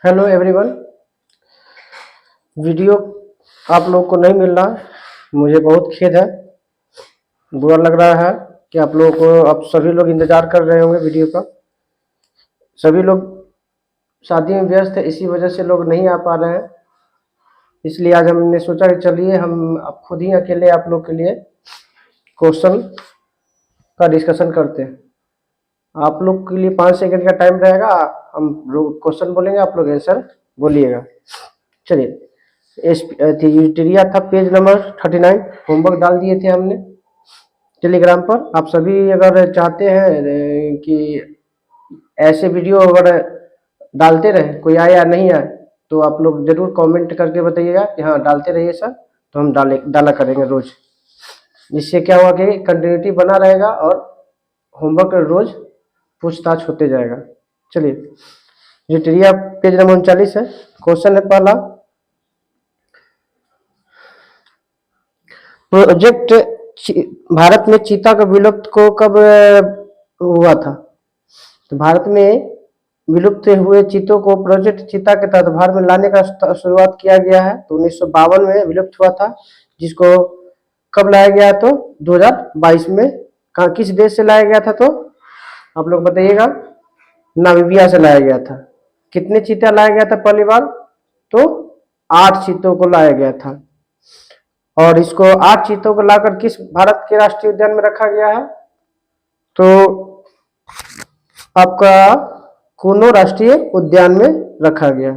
Hello everyone. Video आप लोग को नहीं मिल रहा, मुझे बहुत खेद है। बुरा लग रहा है कि आप लोगों को अब सभी लोग इंतज़ार कर रहे होंगे वीडियो का। सभी लोग शादी में व्यस्त है, इसी वजह से लोग नहीं आ पा रहे हैं। इसलिए आज हमने सोचा कि चलिए हम अब खुद ही अकेले आप लोग के लिए क्वेश्चन का डिस्कशन करते हैं। आप लोग के लिए 5 सेकंड का टाइम रहेगा। हम लोग क्वेश्चन बोलेंगे, आप लोग आंसर बोलिएगा। चलिए, यूटेरिया था पेज नंबर 39, होमवर्क डाल दिए थे हमने टेलीग्राम पर। आप सभी अगर चाहते हैं कि ऐसे वीडियो अगर डालते रहे, कोई आए या नहीं आए, तो आप लोग ज़रूर कमेंट करके बताइएगा कि हाँ डालते रहिए सर, तो हम डाला करेंगे रोज़। इससे क्या हुआ कि कंटिन्यूटी बना रहेगा और होमवर्क रोज़ पूछताछ होते जाएगा। चलिए, यूटेरिया पेज नंबर 39 है। क्वेश्चन है पहला, प्रोजेक्ट भारत में चीता का विलुप्त को कब हुआ था? तो भारत में विलुप्त हुए चीतों को प्रोजेक्ट चीता के तहत भारत में लाने का शुरुआत किया गया है। तो 1952 में विलुप्त हुआ था, जिसको कब लाया गया? तो 2022 में। कहाँ, किस देश से लाया गया था? तो आप लोग बताइएगा। नामीबिया से लाया गया था। कितने चीता लाया गया था पहली बार? तो 8 चीतों को लाया गया था। और इसको 8 चीतों को लाकर किस भारत के राष्ट्रीय उद्यान में रखा गया है? तो आपका कूनो राष्ट्रीय उद्यान में रखा गया।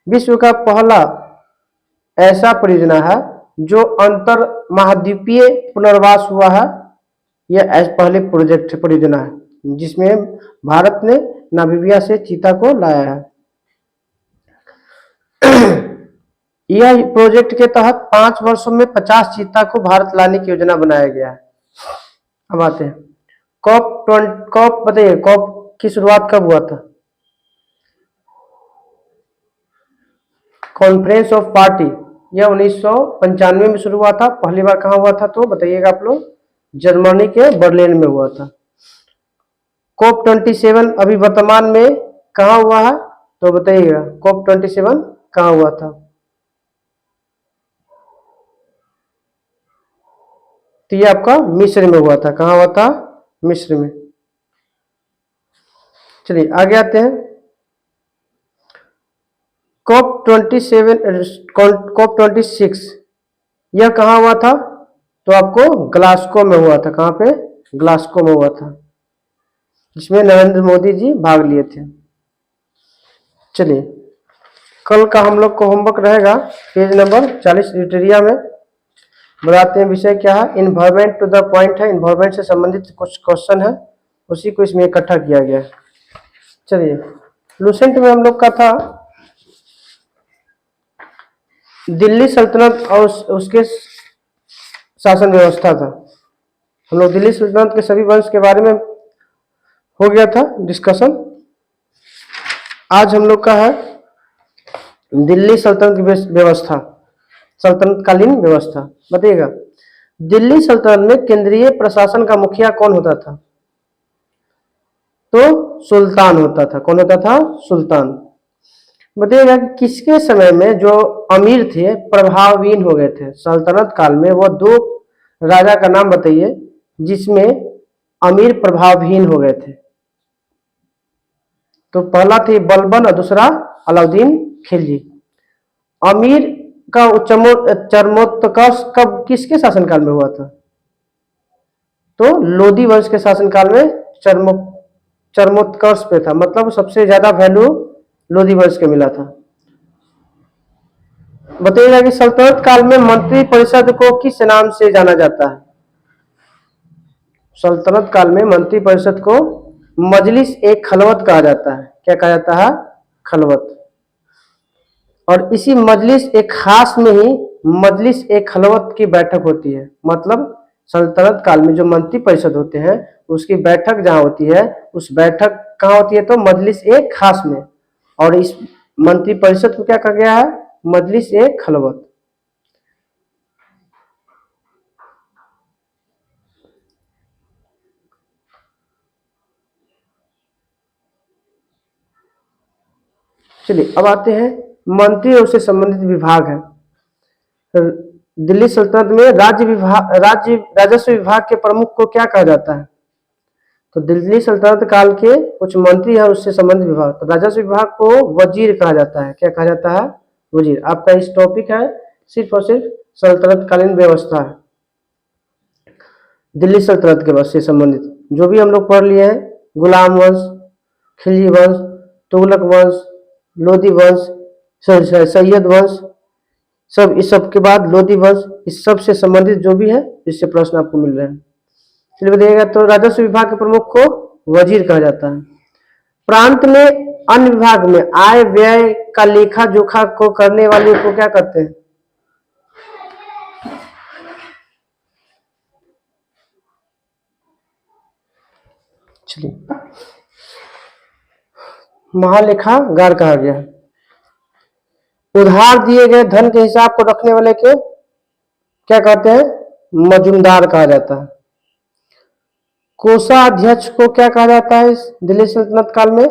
विश्व का पहला ऐसा परियोजना है जो अंतर महाद्वीपीय पुनर्वास हुआ है। यह पहली प्रोजेक्ट परियोजना है जिसमें भारत ने नामीबिया से चीता को लाया है। यह प्रोजेक्ट के तहत 5 वर्षों में 50 चीता को भारत लाने की योजना बनाया गया है। अब आते हैं कॉप बताइए, कॉप की शुरुआत कब हुआ था? कॉन्फ्रेंस ऑफ पार्टी, यह 1995 में शुरू हुआ था। पहली बार कहाँ हुआ था? तो बताइएगा आप लोग। जर्मनी के बर्लिन में हुआ था। कॉप 27 अभी वर्तमान में कहाँ हुआ है? तो बताइएगा, कॉप 27 कहाँ हुआ था? तो ये आपका मिस्र में हुआ था। कहाँ हुआ था? मिस्र में। चलिए आगे आते हैं। कॉप 26 यह कहाँ हुआ था? तो आपको ग्लासगो में हुआ था। कहाँ पे? ग्लासगो में हुआ था, जिसमें नरेंद्र मोदी जी भाग लिए थे। चलिए, कल का हम लोग को होमवर्क रहेगा पेज नंबर 40 यूटेरिया में। बताते हैं विषय क्या है। इन्वायरमेंट टू द पॉइंट है, इन्वायरमेंट से संबंधित कुछ क्वेश्चन है, उसी को इसमें इकट्ठा किया गया है। चलिए, लूसेंट में हम लोग का था दिल्ली सल्तनत और उसके शासन व्यवस्था था। हम लोग दिल्ली सल्तनत के सभी वंश के बारे में हो गया था डिस्कशन। आज हम लोग का है दिल्ली सल्तनत की व्यवस्था, सल्तनतकालीन व्यवस्था। बताइएगा, दिल्ली सल्तनत में केंद्रीय प्रशासन का मुखिया कौन होता था? तो सुल्तान होता था। कौन होता था? सुल्तान। बताइएगा कि किसके समय में जो अमीर थे प्रभावहीन हो गए थे? सल्तनत काल में वो 2 राजा का नाम बताइए जिसमें अमीर प्रभावहीन हो गए थे। तो पहला थे बलबन और दूसरा अलाउद्दीन खिलजी। अमीर का चरमोत्कर्ष कब, किसके शासनकाल में हुआ था? तो लोधी वंश के शासनकाल में चरमोत्कर्ष पे था। मतलब सबसे ज्यादा वैल्यू लोधी वंश के मिला था। बताइएगा कि सल्तनत काल में मंत्री परिषद को किस नाम से जाना जाता है? सल्तनत काल में मंत्री परिषद को मजलिस ए खलवत कहा जाता है। क्या कहा जाता है? खलवत। और इसी मजलिस ए खास में ही मजलिस ए खलवत की बैठक होती है। मतलब सल्तनत काल में जो मंत्री परिषद होते हैं उसकी बैठक जहाँ होती है, उस बैठक कहाँ होती है? तो मजलिस ए खास में। और इस मंत्री परिषद को क्या कहा गया है? मजलिस ए खलवत। चलिए अब आते हैं मंत्री और उससे संबंधित विभाग है। दिल्ली सल्तनत में राजस्व विभाग के प्रमुख को क्या कहा जाता है? तो दिल्ली सल्तनत काल के कुछ मंत्री है उससे संबंधित विभाग, तो राजस्व विभाग को वजीर कहा जाता है। क्या कहा जाता है? वजीर। आपका इस टॉपिक है सिर्फ और सिर्फ सल्तनत कालीन व्यवस्था है, दिल्ली सल्तनत के वंश से संबंधित जो भी हम लोग पढ़ लिए हैं, गुलाम वंश, खिलजी वंश, तुगलक वंश, लोधी वंश, सैयद वंश, सब इस सब के बाद लोधी वंश, इस सब से संबंधित जो भी है इससे प्रश्न आपको मिल रहे हैं। चलिए बताइएगा, तो राजस्व विभाग के प्रमुख को वजीर कहा जाता है। प्रांत में अन्य विभाग में आय व्यय का लेखा जोखा को करने वाले को क्या कहते हैं? चलिए महालेखागार कहा गया है। उधार दिए गए धन के हिसाब को रखने वाले को क्या कहते हैं? मजूमदार कहा जाता है। कोषाध्यक्ष को क्या कहा जाता है इस दिल्ली सल्तनत काल में?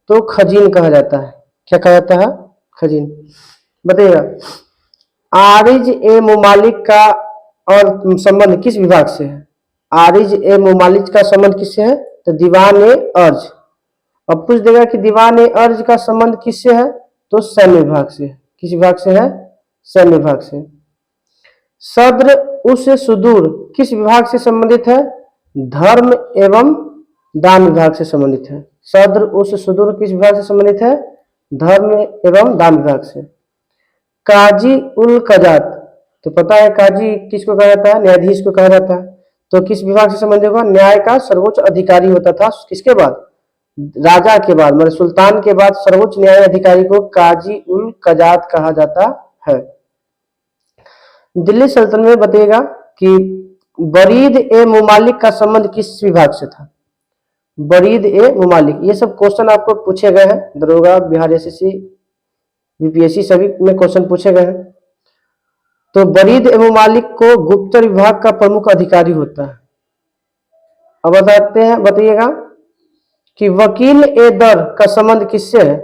तो खजीन कहा जाता है। क्या कहा जाता है? खजीन। बताइएगा, आरिज ए मुमालिक का और संबंध किस विभाग से है? आरिज ए मुमालिक का संबंध किससे है? तो दीवान ए अर्ज। अब पूछ देगा कि दीवान ए अर्ज का संबंध किससे है? तो सैन्य विभाग से। किस विभाग से है? सैन्य विभाग से। सद्र उस सुदूर किस विभाग से संबंधित है? धर्म एवं दान विभाग से संबंधित है। सद्र उस सुदूर किस विभाग से संबंधित है? धर्म एवं दान विभाग से। काजी उल कजात, तो पता है काजी किसको कहा जाता है? न्यायाधीश को कहा जाता है। तो किस विभाग से संबंधित होगा? न्याय का सर्वोच्च अधिकारी होता था किसके बाद? राजा के बाद, मतलब सुल्तान के बाद सर्वोच्च न्याय अधिकारी को काजी उल कजात कहा जाता है। दिल्ली सल्तनत में बताइएगा कि बरीद ए मुमालिक का संबंध किस विभाग से था? बरीद ए मुमालिक, ये सब क्वेश्चन आपको पूछे गए हैं, दरोगा, बिहार एसएससी, बीपीएससी सभी में क्वेश्चन पूछे गए हैं। तो बरीद ए मुमालिक को गुप्तचर विभाग का प्रमुख अधिकारी होता है। अब बताते हैं, बताइएगा कि वकील ए दर का संबंध किससे है?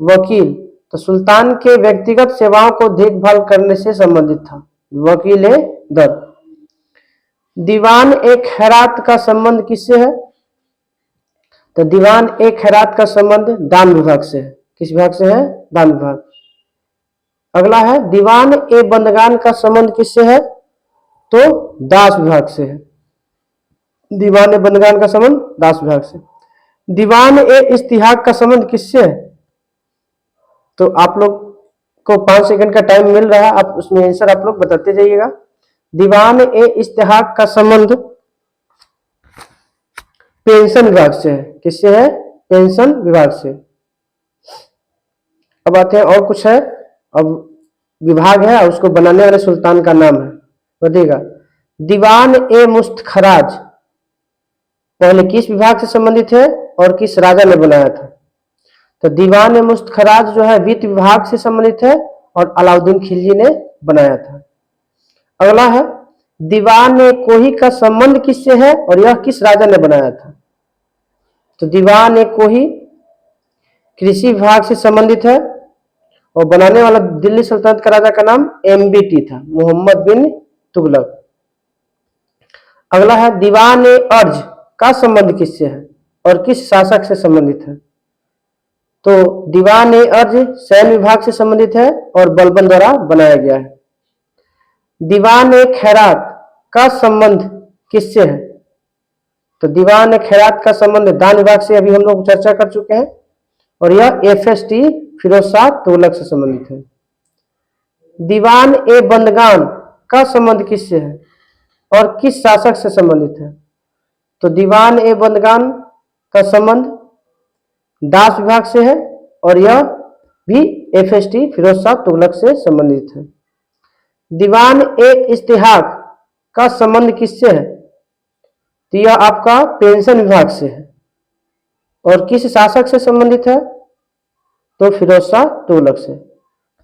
वकील तो सुल्तान के व्यक्तिगत सेवाओं को देखभाल करने से संबंधित था। वकील ए दर। दीवान ए खैरात का संबंध किससे है? तो दीवान ए खैरात का संबंध दान विभाग से है। किस विभाग से है? दान विभाग। अगला है दीवान ए बंदगान का संबंध किससे है? तो दास विभाग से है। दीवान ए बंदगान का संबंध दास विभाग से। दीवान ए इस्तिहाक का संबंध किससे है? तो आप लोग को 5 सेकंड का टाइम मिल रहा है, आप उसमें आंसर आप लोग बताते जाइएगा। दीवान ए इस्तिहाक का संबंध पेंशन विभाग से है। किससे है? पेंशन विभाग से। अब आते हैं और कुछ है, अब विभाग है और उसको बनाने वाले सुल्तान का नाम है, बताइएगा। दीवान ए मुस्तखराज पहले किस विभाग से संबंधित है और किस राजा ने बनाया था? तो दीवान ए मुस्तखराज जो है वित्त विभाग से संबंधित है और अलाउद्दीन खिलजी ने बनाया था। अगला है दीवान ए कोही का संबंध किससे है और यह किस राजा ने बनाया था? तो दीवान ए कोही कृषि विभाग से संबंधित है और बनाने वाला दिल्ली सल्तनत का राजा का नाम एमबीटी था, मोहम्मद बिन तुगलक। अगला है दीवान ए अर्ज का संबंध किससे है और किस शासक से संबंधित है? तो दीवान ए अर्ज सैन्य विभाग से संबंधित है और बलबन द्वारा बनाया गया है। दीवान ए खैरात का संबंध किससे है? तो दीवान ए खैरात का संबंध दान विभाग से अभी हम लोग चर्चा कर चुके हैं और यह एफएसटी फिरोज शाह तुगलक से संबंधित है। दीवान ए बंदगान का संबंध किससे है और किस शासक से संबंधित है? तो दीवान ए बंदगान का संबंध दास विभाग से है और यह भी एफएसटी फिरोज शाह तुगलक से संबंधित है। दीवान ए इस्तिहाक का संबंध किससे है? तो यह आपका पेंशन विभाग से है और किस शासक से संबंधित है? तो फिरोज शाह तुगलक से।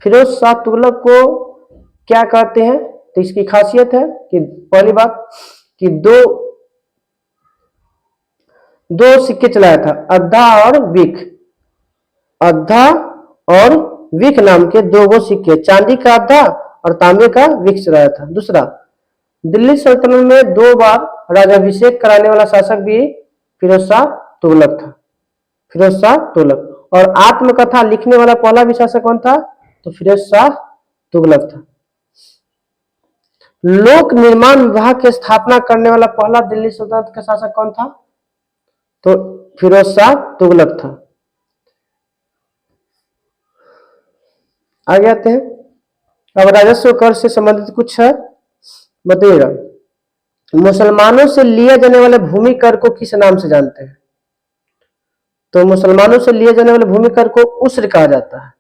फिरोज शाह तुगलक को क्या कहते हैं? तो इसकी खासियत है कि पहली बात कि दो सिक्के चलाया था, अद्धा और बिक। अद्धा और विक नाम के 2 सिक्के, चांदी का आधा और तांबे का विक चढ़ाया था। दूसरा, दिल्ली सल्तनत में 2 बार राजाभिषेक कराने वाला शासक भी फिरोज शाह तुगलक था। फिरोज शाह तुगलक। और आत्मकथा लिखने वाला पहला भी शासक कौन था? तो फिरोज शाह तुगलक था। लोक निर्माण विभाग की स्थापना करने वाला पहला दिल्ली सल्तनत का शासक कौन था? तो फिरोज शाह तुगलक था। आगे आते हैं। अब राजस्व कर से संबंधित कुछ है, बताइएगा। मुसलमानों से लिए जाने वाले भूमि कर को किस नाम से जानते हैं? तो मुसलमानों से लिए जाने वाले भूमि कर को उस्र कहा जाता है।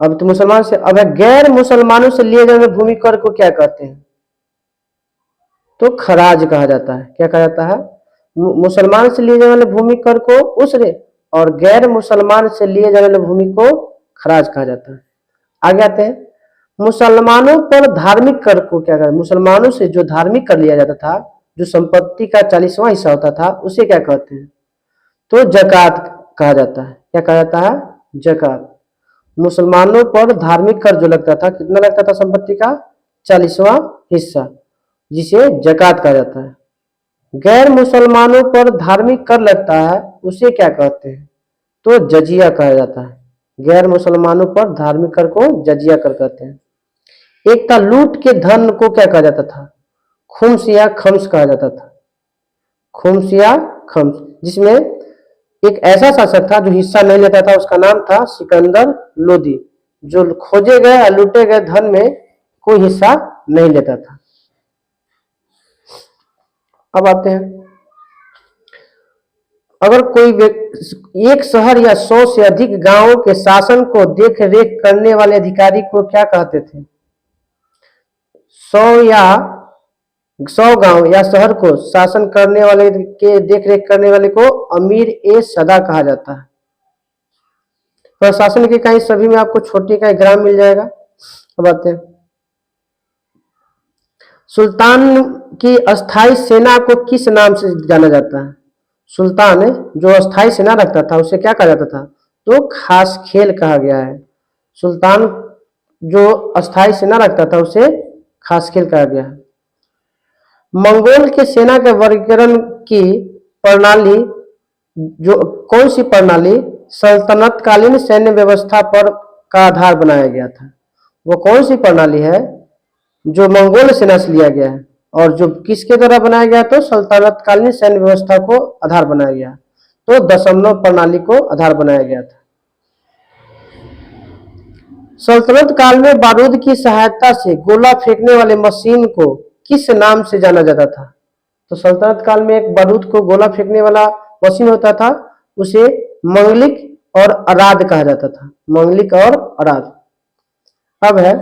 अब तो मुसलमान से, अब गैर मुसलमानों से लिए जाने वाले भूमि कर को क्या कहते हैं? तो खराज कहा जाता है। क्या कहा जाता है? मुसलमान से लिए जाने वाले भूमि कर को उस्र और गैर मुसलमान से लिए जाने वाले भूमि को खराज कहा जाता है। आगे आते हैं। मुसलमानों पर धार्मिक कर को क्या कहते हैं? मुसलमानों से जो धार्मिक कर लिया जाता था, जो संपत्ति का 40वां हिस्सा होता था, उसे क्या कहते हैं? तो जकात कहा जाता है। क्या कहा जाता है? जकात। मुसलमानों पर धार्मिक कर जो लगता था, कितना लगता था? संपत्ति का 40वां हिस्सा, जिसे जकात कहा जाता है। गैर मुसलमानों पर धार्मिक कर लगता है, उसे क्या कहते हैं? तो जजिया कहा जाता है। गैर मुसलमानों पर धार्मिक कर को जजिया कर कहते हैं। एक था लूट के धन को क्या कहा जाता था? खुम्स या खम्स कहा जाता था। खुम्स या खम्स, जिसमें एक ऐसा शासक था जो हिस्सा नहीं लेता था, उसका नाम था सिकंदर लोदी, जो खोजे गए या लूटे गए धन में कोई हिस्सा नहीं लेता था। अब आते हैं। अगर कोई एक शहर या 100 से अधिक गांवों के शासन को देख रेख करने वाले अधिकारी को क्या कहते थे? 100 गांव या शहर को शासन करने वाले के देख रेख करने वाले को अमीर ए सदा कहा जाता है। प्रशासन की इकाई सभी में आपको छोटी इकाई ग्राम मिल जाएगा। अब आते हैं। सुल्तान की अस्थाई सेना को किस नाम से जाना जाता है? सुल्तान जो अस्थाई सेना रखता था उसे क्या कहा जाता था? तो खास खेल कहा गया है। सुल्तान जो अस्थाई सेना रखता था उसे खास खेल कहा गया है। मंगोल के सेना के वर्गीकरण की प्रणाली, जो कौन सी प्रणाली सल्तनतकालीन सैन्य व्यवस्था पर का आधार बनाया गया था? वो कौन सी प्रणाली है जो मंगोल सेना से लिया गया है और जो किसके द्वारा बनाया गया? तो सल्तनतकालीन सैन्य व्यवस्था को आधार बनाया गया। तो दशमलव प्रणाली को आधार बनाया गया था। सल्तनत काल में बारूद की सहायता से गोला फेंकने वाले मशीन को किस नाम से जाना जाता था? तो सल्तनत काल में एक बारूद को गोला फेंकने वाला मशीन होता था, उसे मंगलिक और अराद कहा जाता था। मंगलिक और अराद। अब है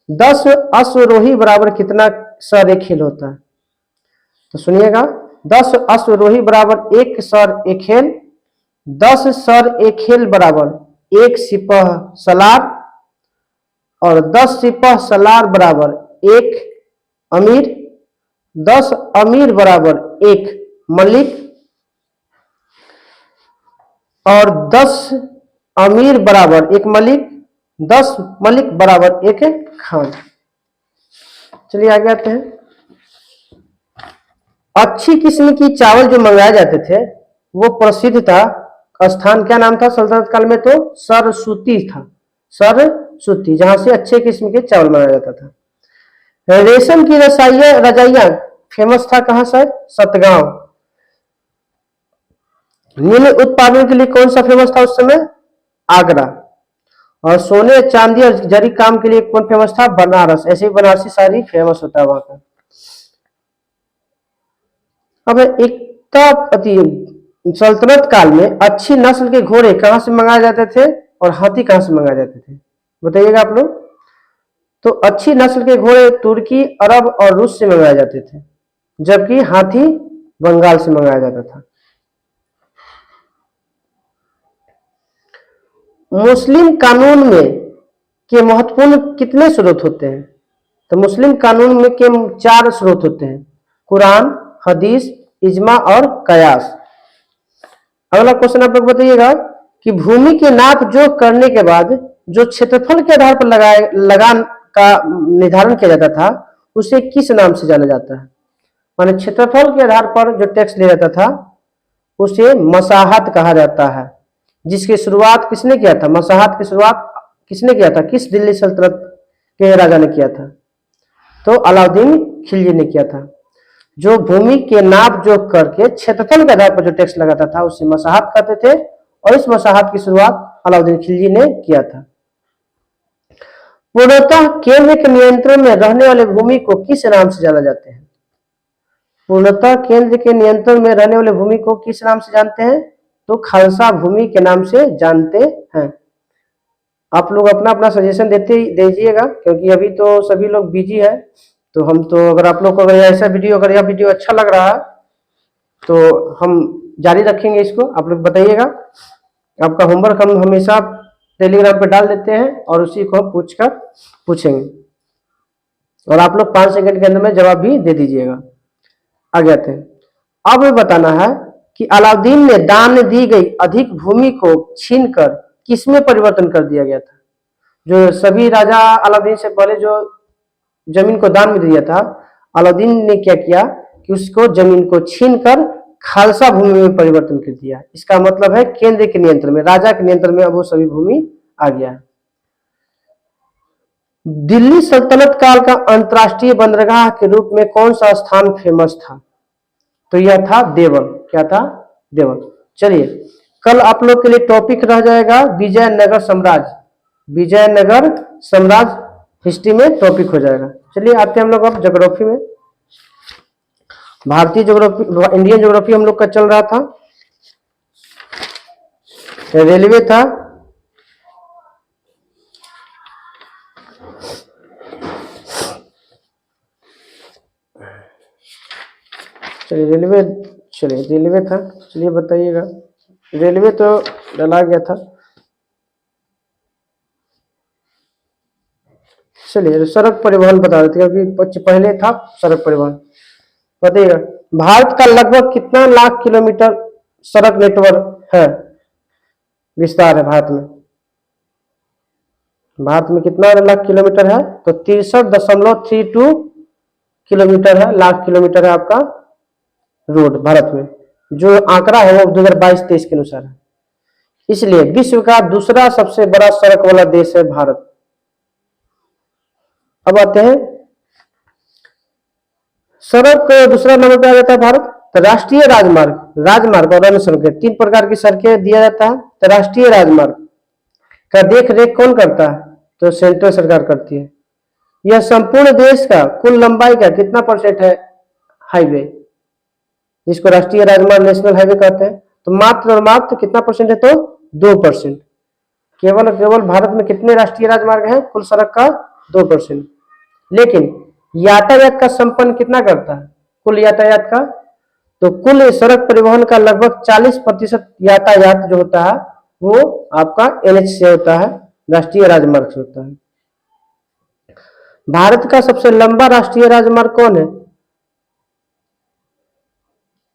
10 अश्वरोही बराबर कितना सर एक खेल होता है? तो सुनिएगा, 10 अश्वरोही बराबर 1 सर एक खेल, 10 सर एक खेल बराबर 1 सिपह सलार और 10 सिपह सलार बराबर 1 अमीर, 10 अमीर बराबर 1 मलिक और 10 अमीर बराबर 1 मलिक, 10 मलिक बराबर 1 खान। चलिए आगे आते हैं। अच्छी किस्म की चावल जो मंगाए जाते थे वो प्रसिद्ध था, स्थान क्या नाम था सल्तनत काल में? तो सरसूती था। सरसूती, जहां से अच्छे किस्म के चावल मंगाया जाता था। रेशम की रजाइयां फेमस था कहां से? सतगांव। नील उत्पादन के लिए कौन सा फेमस था उस समय? आगरा। और सोने चांदी और जरी काम के लिए कौन फेमस था? बनारस। ऐसे ही बनारसी साड़ी फेमस होता है वहां का। अब सल्तनत काल में अच्छी नस्ल के घोड़े कहां से मंगाए जाते थे और हाथी कहां से मंगाए जाते थे? बताइएगा आप लोग। तो अच्छी नस्ल के घोड़े तुर्की, अरब और रूस से मंगाए जाते थे, जबकि हाथी बंगाल से मंगाया जाता था। मुस्लिम कानून में के महत्वपूर्ण कितने स्रोत होते हैं? तो मुस्लिम कानून में के 4 स्रोत होते हैं, कुरान, हदीस, इजमा और कयास। अगला क्वेश्चन आप लोग बताइएगा कि भूमि की नाप जोख करने के बाद जो क्षेत्रफल के आधार पर लगान का निर्धारण किया जाता था उसे किस नाम से जाना जाता है? माने क्षेत्रफल के आधार पर जो टैक्स लिया जाता था उसे मसाहत कहा जाता है, जिसकी शुरुआत किसने किया था? मसाहत की शुरुआत किसने किया था? किस दिल्ली सल्तनत के राजा ने किया था? तो अलाउद्दीन खिलजी ने किया था। जो भूमि के नाप जोख करके क्षेत्रफल के आधार पर जो टैक्स लगाता था उसे मसाहत कहते थे, और इस मसाहत की शुरुआत अलाउद्दीन खिलजी ने किया था। पूर्णतः केंद्र के नियंत्रण में रहने वाले भूमि को किस नाम से जाना जाते हैं? पूर्णतः केंद्र के नियंत्रण में रहने वाले भूमि को किस नाम से जानते हैं? तो खालसा भूमि के नाम से जानते हैं। आप लोग अपना अपना सजेशन देते दीजिएगा, क्योंकि अभी तो सभी लोग बिजी है। तो हम तो अगर आप लोग को अगर ऐसा वीडियो अगर यह वीडियो अच्छा लग रहा है तो हम जारी रखेंगे इसको। आप लोग बताइएगा। आपका होमवर्क हम हमेशा टेलीग्राम पे डाल देते हैं और उसी को हम पूछेंगे, और आप लोग 5 सेकंड के अंदर में जवाब भी दे दीजिएगा। आगे आते हैं। अब हमें बताना है कि अलाउद्दीन ने दान दी गई अधिक भूमि को छीनकर किसमें परिवर्तन कर दिया गया था? जो सभी राजा अलाउद्दीन से पहले जो जमीन को दान में दिया था, अलाउद्दीन ने क्या किया कि उसको जमीन को छीनकर खालसा भूमि में परिवर्तन कर दिया। इसका मतलब है केंद्र के नियंत्रण में, राजा के नियंत्रण में अब वो सभी भूमि आ गया है। दिल्ली सल्तनत काल का अंतरराष्ट्रीय बंदरगाह के रूप में कौन सा स्थान फेमस था? तो यह था देवल। क्या था? देवल। चलिए, कल आप लोग के लिए टॉपिक रह जाएगा विजयनगर साम्राज्य। विजयनगर साम्राज्य हिस्ट्री में टॉपिक हो जाएगा। चलिए आते हैं हम लोग अब ज्योग्राफी में। भारतीय ज्योग्राफी, इंडियन ज्योग्राफी हम लोग का चल रहा था। रेलवे था, रेलवे था। चलिए बताइएगा। रेलवे तो डला गया था। चलिए सड़क परिवहन बता देते हैं, क्योंकि पहले था सड़क परिवहन। बताइएगा, भारत का लगभग कितना लाख किलोमीटर सड़क नेटवर्क है, विस्तार है भारत में? भारत में कितना लाख किलोमीटर है? तो 63.32 किलोमीटर है, लाख किलोमीटर है आपका रोड भारत में। जो आंकड़ा है वो 2022-23 के अनुसार है। इसलिए विश्व का दूसरा सबसे बड़ा सड़क वाला देश है भारत। अब आते हैं, सड़क दूसरा नंबर पे आ जाता है भारत। तो राष्ट्रीय राजमार्ग और अन्य सड़कें, 3 प्रकार की सड़कें दिया जाता है। तो राष्ट्रीय राजमार्ग का देख रेख कौन करता है? तो सेंट्रल सरकार करती है। यह संपूर्ण देश का कुल लंबाई का कितना परसेंट है हाईवे, जिसको राष्ट्रीय राजमार्ग नेशनल हाईवे कहते हैं? तो मात्र और मात्र कितना परसेंट है? तो 2%। केवल भारत में कितने राष्ट्रीय राजमार्ग हैं कुल सड़क का? 2%। लेकिन यातायात का संपन्न कितना करता है कुल यातायात का? तो कुल सड़क परिवहन का लगभग 40% यातायात जो होता है वो आपका NH से होता है, राष्ट्रीय राजमार्ग से होता है। भारत का सबसे लंबा राष्ट्रीय राजमार्ग कौन है?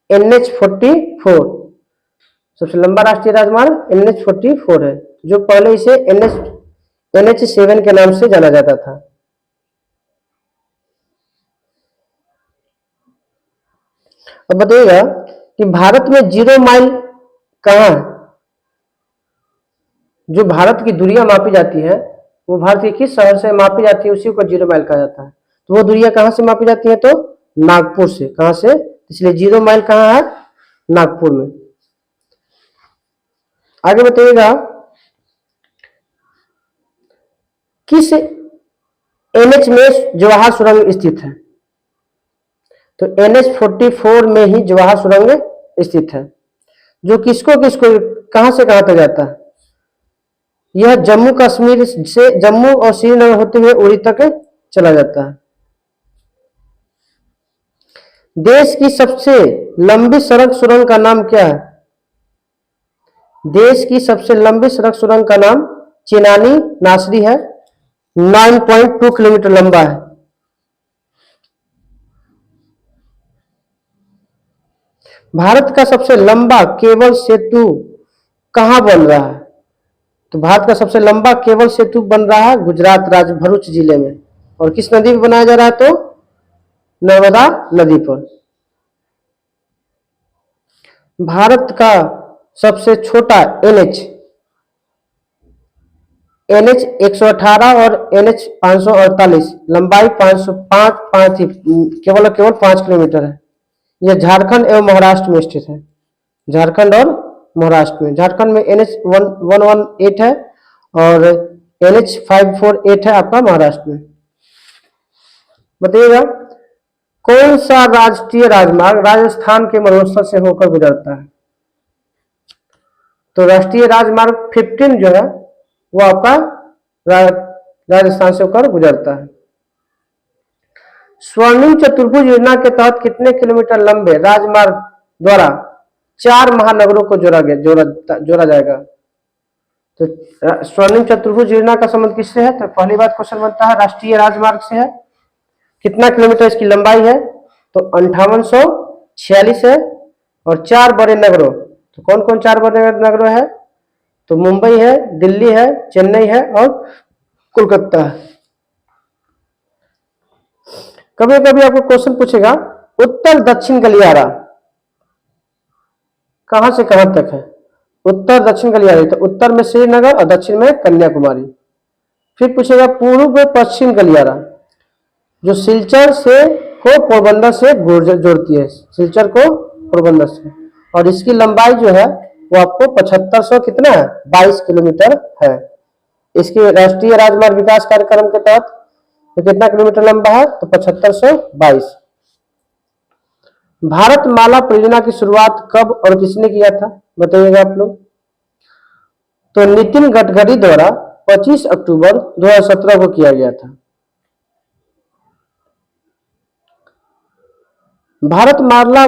NH-44। सबसे लंबा राष्ट्रीय राजमार्ग NH-44 है, जो पहले इसे NH-7 के नाम से जाना जाता था। अब बताइएगा कि भारत में 0 माइल कहाँ है? जो भारत की दूरियां मापी जाती है वो भारत के किस शहर से मापी जाती है, उसी को 0 माइल कहा जाता है। तो वो दूरियां कहाँ से मापी जाती है? तो नागपुर से। कहाँ से? इसलिए 0 माइल कहाँ है? नागपुर में। आगे बताइएगा, किस NH में जवाहर सुरंग स्थित है? तो NH-44 में ही जवाहर सुरंग स्थित है, जो किसको कहां से कहां तक जाता है? यह जम्मू कश्मीर से, जम्मू और श्रीनगर होते हुए उड़ी तक चला जाता है। देश की सबसे लंबी सड़क सुरंग का नाम क्या है? देश की सबसे लंबी सड़क सुरंग का नाम चेनानी नासरी है, 9.2 किलोमीटर लंबा है। भारत का सबसे लंबा केबल सेतु कहां बन रहा है? तो भारत का सबसे लंबा केबल सेतु बन रहा है गुजरात राज्य भरूच जिले में, और किस नदी पर बनाया जा रहा है? तो नर्मदा नदी पर। भारत का सबसे छोटा एनएच, एनएच 118 और एनएच 548, लंबाई 505 केवल और केवल 5 किलोमीटर है। यह झारखंड एवं महाराष्ट्र में स्थित है। झारखंड और महाराष्ट्र में, झारखंड में NH 118 है और NH 548 है आपका महाराष्ट्र में। बताइएगा कौन सा राष्ट्रीय राजमार्ग राजस्थान के मरोसा से होकर गुजरता है? तो राष्ट्रीय राजमार्ग 15 जो है वो आपका राजस्थान से होकर गुजरता है। स्वर्णिम चतुर्भुज योजना के तहत कितने किलोमीटर लंबे राजमार्ग द्वारा 4 महानगरों को जोड़ा जाएगा? तो स्वर्णिम चतुर्भुज योजना का संबंध किससे है? तो पहली बात क्वेश्चन बनता है राष्ट्रीय राजमार्ग से है। कितना किलोमीटर इसकी लंबाई है? तो 5846 है। और 4 बड़े नगरों, तो कौन कौन 4 बड़े नगरों है? तो मुंबई है, दिल्ली है, चेन्नई है और कोलकाता है। कभी कभी आपको क्वेश्चन पूछेगा उत्तर दक्षिण गलियारा कहां से कहां तक है? उत्तर दक्षिण गलियारा, तो उत्तर में श्रीनगर और दक्षिण में कन्याकुमारी। फिर पूछेगा पूर्व में पश्चिम गलियारा, जो सिलचर से को पोरबंदर से जोड़ती है, सिलचर को पोरबंदर से, और इसकी लंबाई जो है वो आपको 7500 कितना है? 22 किलोमीटर है। इसके राष्ट्रीय राजमार्ग विकास कार्यक्रम के तहत तो कितना किलोमीटर लंबा है? तो 7522। भारत माला परियोजना की शुरुआत कब और किसने किया था? बताइएगा आप लोग। तो नितिन गडकरी द्वारा 25 अक्टूबर 2017 को किया गया था। भारत माला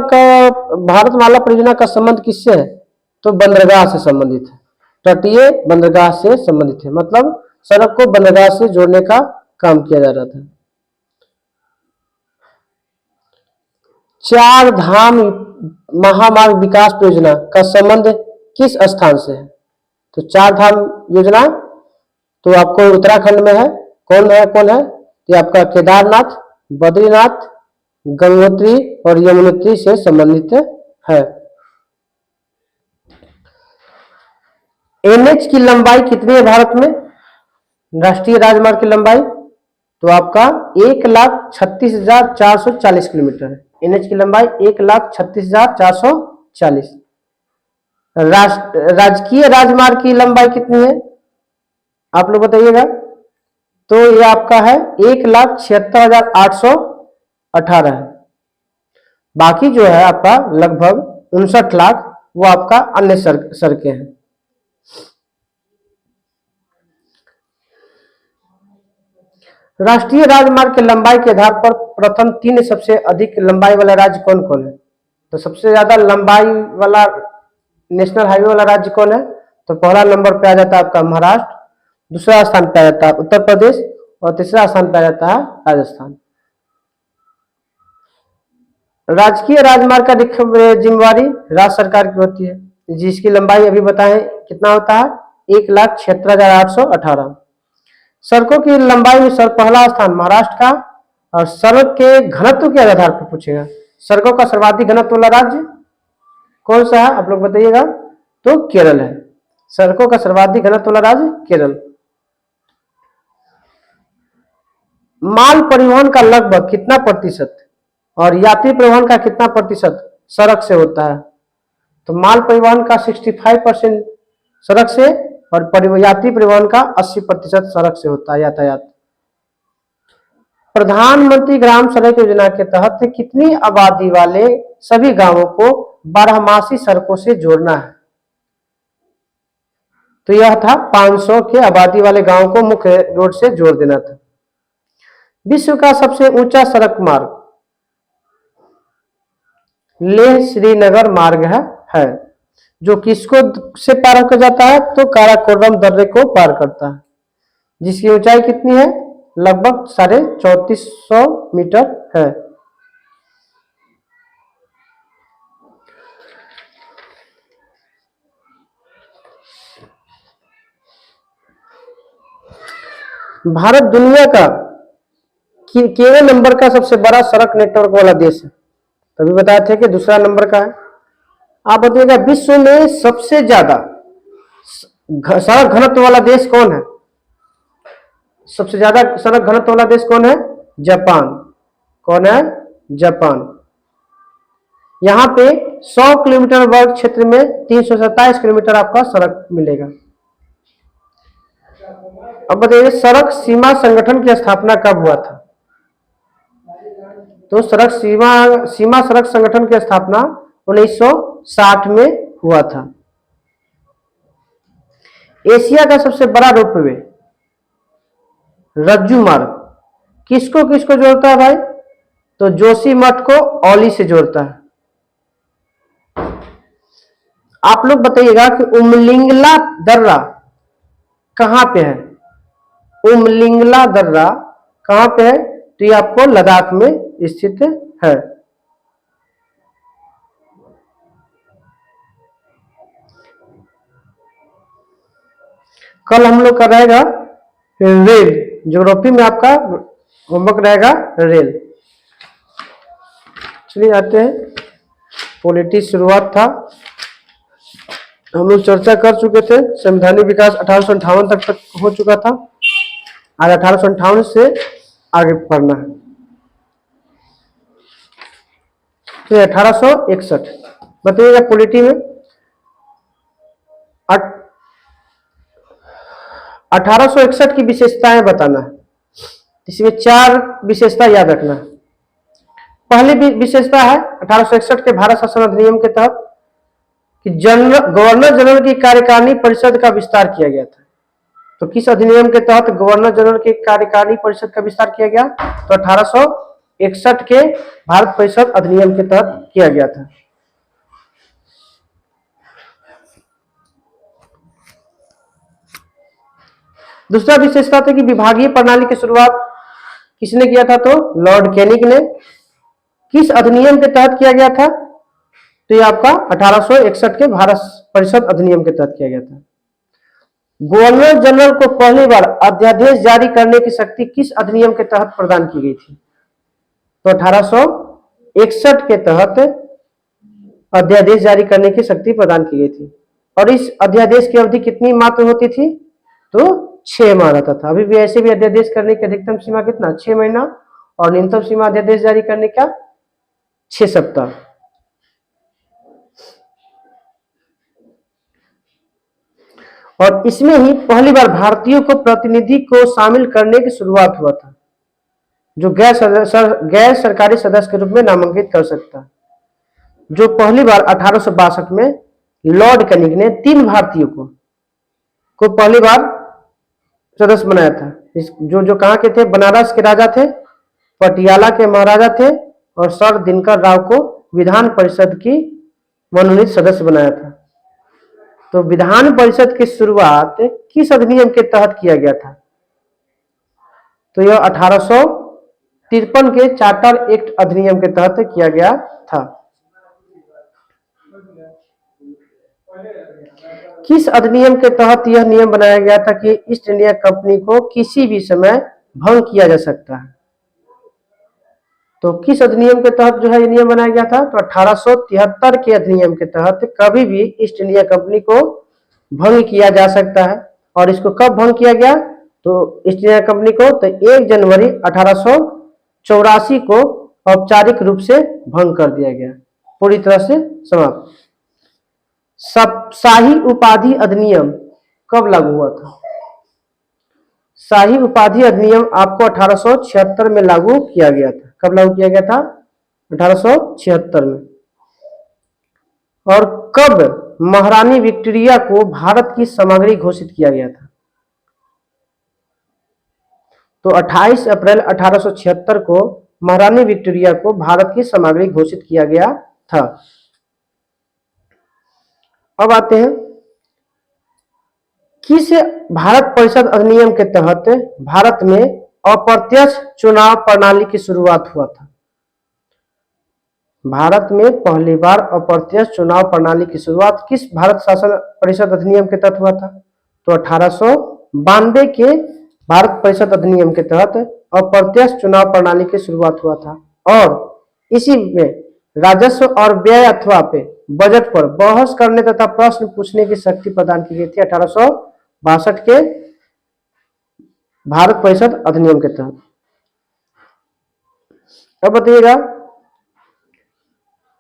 परियोजना का संबंध किससे है? तो बंदरगाह से संबंधित है, तटीय बंदरगाह से संबंधित है, मतलब सड़क को बंदरगाह से जोड़ने का काम किया जा रहा था। 4 धाम महामार्ग विकास योजना का संबंध किस स्थान से है? तो 4 धाम योजना तो आपको उत्तराखंड में है। कौन है? ये आपका केदारनाथ, बद्रीनाथ, गंगोत्री और यमुनोत्री से संबंधित है। एनएच की लंबाई कितनी है भारत में? राष्ट्रीय राजमार्ग की लंबाई तो आपका 1,36,440 किलोमीटर है। एनएच की लंबाई 1,36,440। राजकीय राजमार्ग की लंबाई कितनी है आप लोग बताइएगा? तो ये आपका है 1,76,818 है। बाकी जो है आपका लगभग 59 लाख वो आपका अन्य सड़कें हैं। राष्ट्रीय राजमार्ग की लंबाई के आधार पर प्रथम 3 सबसे अधिक लंबाई वाला राज्य कौन कौन है? तो सबसे ज्यादा लंबाई वाला नेशनल हाईवे वाला राज्य कौन है? तो पहला नंबर पे आ जाता है आपका महाराष्ट्र, दूसरा स्थान पे आ जाता है उत्तर प्रदेश और तीसरा स्थान पे आ जाता है राजस्थान। राजकीय राजमार्ग का जिम्मेवारी राज्य सरकार की होती है, जिसकी लंबाई अभी बताएं कितना होता है? 1,76,818। सड़कों की लंबाई में पहला स्थान महाराष्ट्र का, और सड़क के घनत्व के आधार पर पूछेगा सड़कों का सर्वाधिक घनत्व वाला राज्य कौन सा है? आप लोग बताइएगा। तो केरल है, सड़कों का सर्वाधिक घनत्व वाला राज्य केरल। माल परिवहन का लगभग कितना प्रतिशत और यात्री परिवहन का कितना प्रतिशत सड़क से होता है? तो माल परिवहन का 65% सड़क से और यात्री परिवहन का 80% सड़क से होता है यातायात। प्रधानमंत्री ग्राम सड़क योजना के तहत कितनी आबादी वाले सभी गांवों को 12मासी सड़कों से जोड़ना है? तो यह था 500 के आबादी वाले गांवों को मुख्य रोड से जोड़ देना था। विश्व का सबसे ऊंचा सड़क मार्ग लेह श्रीनगर मार्ग है जो किसको से पार होकर जाता है? तो काराकोरम दर्रे को पार करता है, जिसकी ऊंचाई कितनी है? लगभग 3450 मीटर है। भारत दुनिया का केवल नंबर का सबसे बड़ा सड़क नेटवर्क वाला देश है। तभी बताए थे कि दूसरा नंबर का है। आप बताइएगा विश्व में सबसे ज्यादा सड़क घनत्व वाला देश कौन है? सबसे ज्यादा सड़क घनत्व वाला देश कौन है? जापान। कौन है? जापान। यहाँ पे 100 किलोमीटर वर्ग क्षेत्र में 327 किलोमीटर आपका सड़क मिलेगा। अब बताइए सड़क सीमा संगठन की स्थापना कब हुआ था? तो सीमा सड़क संगठन की स्थापना 1960 में हुआ था। एशिया का सबसे बड़ा रोपवे रज्जू मार्ग किसको किसको जोड़ता है भाई? तो जोशीमठ को औली से जोड़ता है। आप लोग बताइएगा कि उमलिंगला दर्रा कहां पे है? उमलिंगला दर्रा कहां पे है? तो ये आपको लद्दाख में स्थित है। कल हम लोग का रहेगा रेल, ज्योग्राफी में आपका होमवर्क रहेगा रेल। चलिए आते हैं, पॉलिटी शुरुआत था, हम लोग चर्चा कर चुके थे। संवैधानिक विकास 1858 तक हो चुका था। आज 1858 से आगे पढ़ना है। तो 1861 बताइएगा पॉलिटी में 1861 की विशेषताएं बताना है। इसमें 4 विशेषता याद रखना है। पहली विशेषता है 1861 के भारत शासन अधिनियम के तहत कि गवर्नर जनरल की कार्यकारिणी परिषद का विस्तार किया गया था। तो किस अधिनियम के तहत गवर्नर जनरल की कार्यकारिणी परिषद का विस्तार किया गया? तो 1861 के भारत परिषद अधिनियम के तहत किया गया था। दूसरा विशेषता था कि विभागीय प्रणाली की शुरुआत किसने किया था? तो लॉर्ड कैनिंग ने। किस अधिनियम के तहत किया गया था? तो ये आपका 1861 के भारत परिषद अधिनियम के तहत किया गया था। गवर्नर जनरल को पहली बार अध्यादेश जारी करने की शक्ति किस अधिनियम के तहत प्रदान की गई थी? तो 1861 के तहत अध्यादेश जारी करने की शक्ति प्रदान की गई थी। और इस अध्यादेश की अवधि कितनी मात्र होती थी? तो 6 माह रहता था। अभी भी ऐसे भी अध्यादेश करने की अधिकतम सीमा कितना? 6 महीना। और न्यूनतम सीमा अध्यादेश जारी करने का 6 सप्ताह। और इसमें ही पहली बार भारतीयों को प्रतिनिधि को शामिल करने की शुरुआत हुआ था, जो गैर सरकारी सदस्य के रूप में नामांकित कर सकता, जो पहली बार 1862 में लॉर्ड कैनिंग ने 3 भारतीयों को पहली बार सदस्य बनाया था। जो कहाँ के थे? बनारस के राजा थे, पटियाला के महाराजा थे, और सर दिनकर राव को विधान परिषद की मनोनीत सदस्य बनाया था। तो विधान परिषद की शुरुआत किस अधिनियम के तहत किया गया था? तो यह 1853 के चार्टर एक्ट अधिनियम के तहत किया गया था। किस अधिनियम के तहत यह नियम बनाया गया था कि ईस्ट इंडिया कंपनी को किसी भी समय भंग किया जा सकता है? तो किस अधिनियम के तहत जो है ये नियम बनाया गया था? तो 1873 के अधिनियम के तहत कभी भी ईस्ट इंडिया कंपनी को भंग किया जा सकता है। और इसको कब भंग किया गया? तो ईस्ट इंडिया कंपनी को तो 1 जनवरी 1884 को औपचारिक रूप से भंग कर दिया गया, पूरी तरह से समाप्त। शाही उपाधि अधिनियम कब लागू हुआ था? शाही उपाधि अधिनियम आपको 1876 में लागू किया गया था। कब लागू किया गया था? 1876 में। और कब महारानी विक्टोरिया को भारत की सामग्री घोषित किया गया था? तो 28 अप्रैल 1876 को महारानी विक्टोरिया को भारत की सामग्री घोषित किया गया था। अब आते हैं किस भारत परिषद अधिनियम के तहत भारत में अप्रत्यक्ष चुनाव प्रणाली की शुरुआत हुआ था? भारत में पहली बार अप्रत्यक्ष चुनाव प्रणाली की शुरुआत किस भारत शासन परिषद अधिनियम के तहत हुआ था? तो 1892 के भारत परिषद अधिनियम के तहत अप्रत्यक्ष चुनाव प्रणाली की शुरुआत हुआ था और इसी में राजस्व और व्यय अथवा पे बजट पर बहस करने तथा प्रश्न पूछने की शक्ति प्रदान की गई थी 1862 के भारत परिषद अधिनियम के तहत। अब बताइएगा,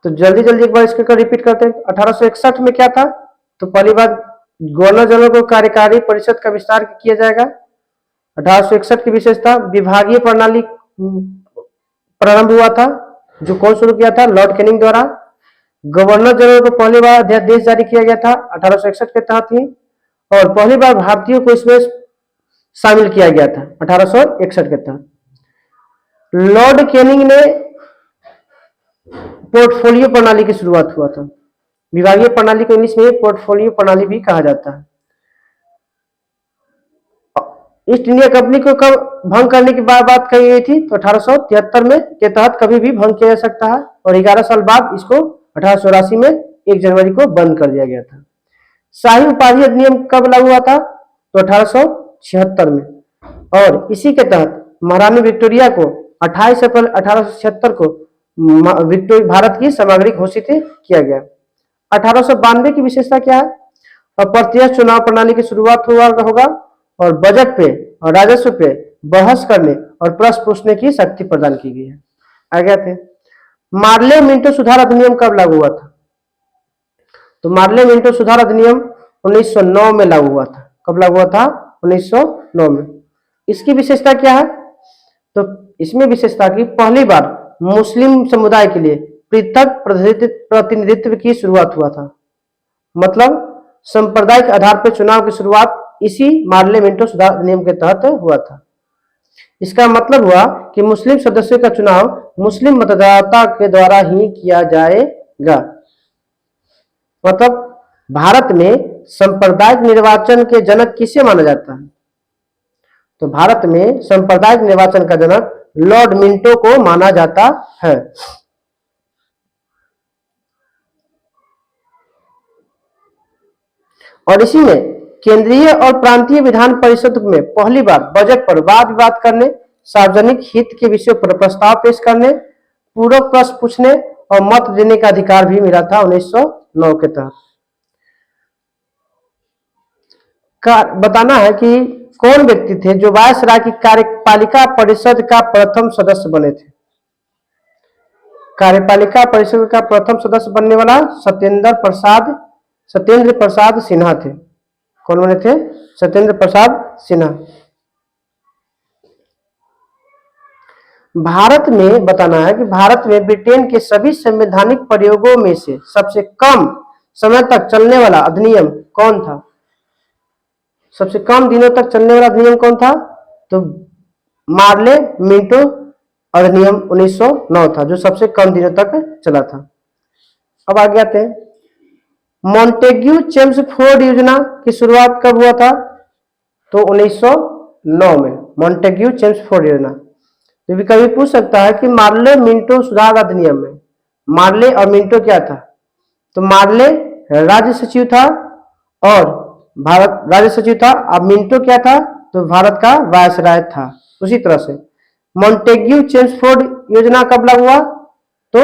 तो जल्दी जल्दी एक बार इसको रिपीट करते हैं। 1861 में क्या था? तो पहली बार गवर्नर जनरल को कार्यकारी परिषद का विस्तार किया जाएगा। 1861 की विशेषता, विभागीय प्रणाली प्रारंभ हुआ था, जो कौन शुरू किया था? लॉर्ड कैनिंग द्वारा। गवर्नर जनरल को पहली बार अध्यादेश जारी किया गया था 1861 के तहत ही, और पहली बार भारतीयों को इसमें शामिल किया गया था 1861 के तहत। लॉर्ड कैनिंग ने पोर्टफोलियो प्रणाली की शुरुआत हुआ था। विभागीय प्रणाली को इंग्लिश में पोर्टफोलियो प्रणाली भी कहा जाता है। ईस्ट इंडिया कंपनी को कब भंग करने की बात कही गई थी? तो 1873 में के तहत कभी भी भंग किया जा सकता है, और 11 साल बाद इसको 1884 में 1 जनवरी को बंद कर दिया गया था। शाही उपाधि अधिनियम कब लागू हुआ था? तो 1876 में, और इसी के तहत महारानी विक्टोरिया को 28 अप्रैल 1876 को भारत की सामग्री घोषित किया गया। 1892 की विशेषता क्या है? अप्रत्यक्ष चुनाव प्रणाली की शुरुआत होगा और बजट पे और राजस्व पे बहस करने और प्रश्न पूछने की शक्ति प्रदान की गई है। आगे थे, मार्ले मिंटो सुधार अधिनियम कब लागू हुआ था? तो मार्ले मिंटो सुधार अधिनियम 1909 में लागू हुआ था। कब लागू हुआ था? 1909 में। इसकी विशेषता क्या है? तो इसमें विशेषता की पहली बार मुस्लिम समुदाय के लिए पृथक प्रतिनिधित्व की शुरुआत हुआ था। मतलब सांप्रदायिक आधार पर चुनाव की शुरुआत इसी मार्ले मिंटो सुधार अधिनियम के तहत हुआ था। इसका मतलब हुआ कि मुस्लिम सदस्यों का चुनाव मुस्लिम मतदाता के द्वारा ही किया जाएगा। मतलब भारत में सांप्रदायिक निर्वाचन के जनक किसे माना जाता है? तो भारत में सांप्रदायिक निर्वाचन का जनक लॉर्ड मिंटो को माना जाता है। और इसी में केंद्रीय और प्रांतीय विधान परिषद में पहली बार बजट पर वाद विवाद करने, सार्वजनिक हित के विषयों पर प्रस्ताव पेश करने, पूरक प्रश्न पूछने और मत देने का अधिकार भी मिला था 1909 के तहत। बताना है कि कौन व्यक्ति थे जो वायसराय की कार्यपालिका परिषद का प्रथम सदस्य बने थे। कार्यपालिका परिषद का प्रथम सदस्य बनने वाला सत्येंद्र प्रसाद सिन्हा थे। कौन बने थे? सत्येंद्र प्रसाद सिन्हा। भारत में बताना है कि भारत में ब्रिटेन के सभी संवैधानिक प्रयोगों में से सबसे कम समय तक चलने वाला अधिनियम कौन था? सबसे कम दिनों तक चलने वाला अधिनियम कौन था? तो मार्ले मिंटो अधिनियम 1909 था, जो सबसे कम दिनों तक चला था। अब आगे आते हैं, मॉन्टेग्यू चेम्सफोर्ड योजना की शुरुआत कब हुआ था? तो 1909 में मॉन्टेग्यू चेम्सफोर्ड योजना। तो भी कभी पूछ सकता है कि मार्ले मिंटो सुधार अधिनियम में मार्ले और मिंटो क्या था? तो मार्ले राज्य सचिव था और भारत राज्य सचिव था। अब मिंटो क्या था? तो भारत का वायसराय था। उसी तरह से मॉन्टेग्यू चेम्सफोर्ड योजना कब लागू हुआ? तो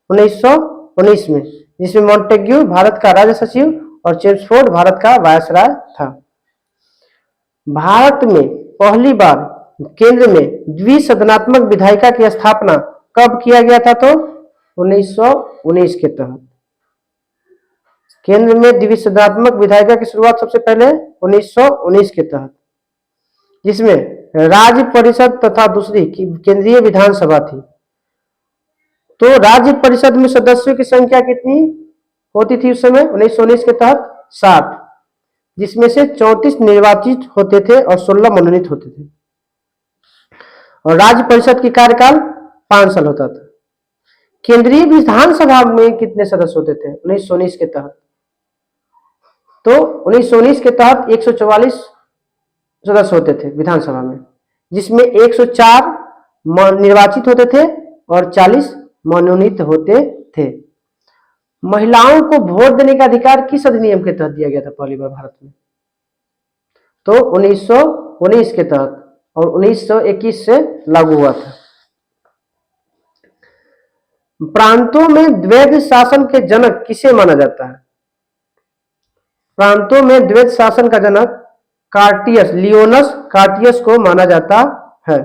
1919 में, जिसमें मॉन्टेग्यू भारत का राज्य सचिव और चेम्सफोर्ड भारत का वायसराय था। भारत में पहली बार केंद्र में द्विसदनात्मक विधायिका की स्थापना कब किया गया था? तो 1919 के तहत केंद्र में द्विसदनात्मक विधायिका की शुरुआत सबसे पहले 1919 के तहत, जिसमें राज्य परिषद तथा दूसरी केंद्रीय विधानसभा थी। तो राज्य परिषद में सदस्यों की संख्या कितनी होती थी उस समय? 1919 के तहत 60, जिसमें से 34 निर्वाचित होते थे और 16 मनोनीत होते थे। और राज्य परिषद की कार्यकाल 5 साल होता था। केंद्रीय विधानसभा में कितने सदस्य होते थे 1919 के तहत? तो 1919 के तहत 144 सदस्य होते थे विधानसभा में, जिसमें 104 निर्वाचित होते थे और 40 मनोनीत होते थे। महिलाओं को वोट देने का अधिकार किस अधिनियम के तहत दिया गया था पहली बार भारत में? तो 1919 के तहत, और 1921 से लागू हुआ था। प्रांतों में द्वैध शासन के जनक किसे माना जाता है? प्रांतों में द्वैध शासन का जनक कार्टियस, लियोनस कार्टियस को माना जाता है।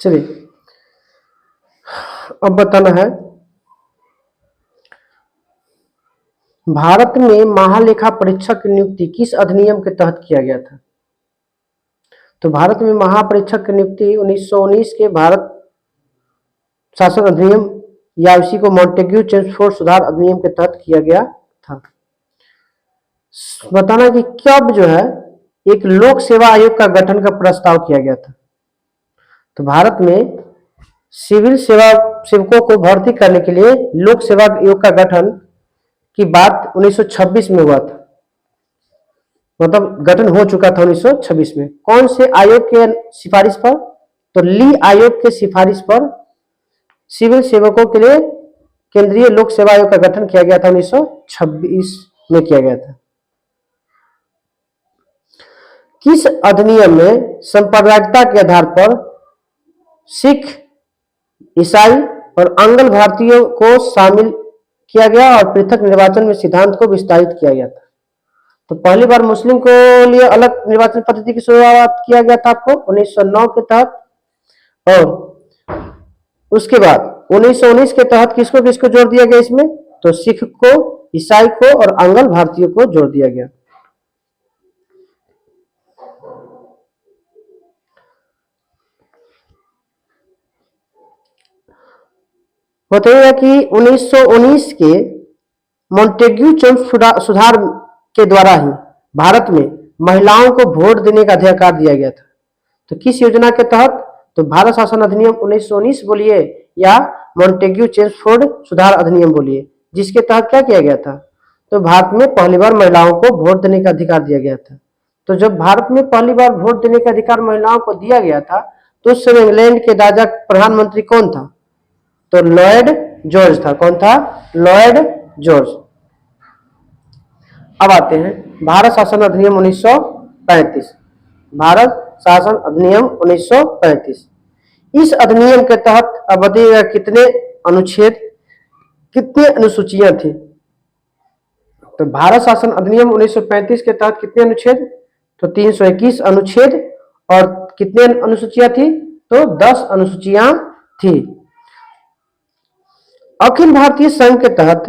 चलिए अब बताना है, भारत में महालेखा परीक्षक की नियुक्ति किस अधिनियम के तहत किया गया था? तो भारत में महापरीक्षक की नियुक्ति 1919 के भारत शासन अधिनियम या इसी को मॉन्टेग्यू चेम्सफोर्ड सुधार अधिनियम के तहत किया गया था। बताना कि कब जो है एक लोक सेवा आयोग का गठन का प्रस्ताव किया गया था? तो भारत में सिविल सेवा सेवकों को भर्ती करने के लिए लोक सेवा आयोग का गठन की बात 1926 में हुआ था, मतलब गठन हो चुका था 1926 में। कौन से आयोग के सिफारिश पर? तो ली आयोग के सिफारिश पर सिविल सेवकों के लिए केंद्रीय लोक सेवा आयोग का गठन किया गया था, 1926 में किया गया था। किस अधिनियम में सांप्रदायिकता के आधार पर सिख, ईसाई और आंग्ल भारतीयों को शामिल किया गया और पृथक निर्वाचन में सिद्धांत को विस्तारित किया गया था? तो पहली बार मुस्लिम को लिए अलग निर्वाचन पद्धति की शुरुआत किया गया था आपको 1909 के तहत, और उसके बाद 1919 के तहत किसको किसको जोड़ दिया गया इसमें? तो सिख को, ईसाई को और आंग्ल भारतीयों को जोड़ दिया गया। बताइएगा कि 1919 के मॉन्टेग्यू चेम्सफोर्ड सुधार के द्वारा ही भारत में महिलाओं को वोट देने का अधिकार दिया गया था। तो किस योजना के तहत? तो भारत शासन अधिनियम 1919 बोलिए या मॉन्टेग्यू चेम्सफोर्ड सुधार अधिनियम बोलिए, जिसके तहत क्या किया गया था? तो भारत में पहली बार महिलाओं को वोट देने का अधिकार दिया गया था। तो जब भारत में पहली बार वोट देने का अधिकार महिलाओं को दिया गया था, तो उस समय इंग्लैंड के राजा प्रधानमंत्री कौन था? तो लॉर्ड जॉर्ज था। कौन था? Lord George. अब आते हैं भारत शासन अधिनियम 1935। भारत शासन अधिनियम 1935, इस अधिनियम के तहत अब बताइएगा कितने अनुच्छेद, कितने अनुसूचियां थी? तो भारत शासन अधिनियम 1935 के तहत कितने अनुच्छेद? तो 321 अनुच्छेद, और कितने अनुसूचियां थी? तो 10 अनुसूचियां थी। अखिल भारतीय संघ के तहत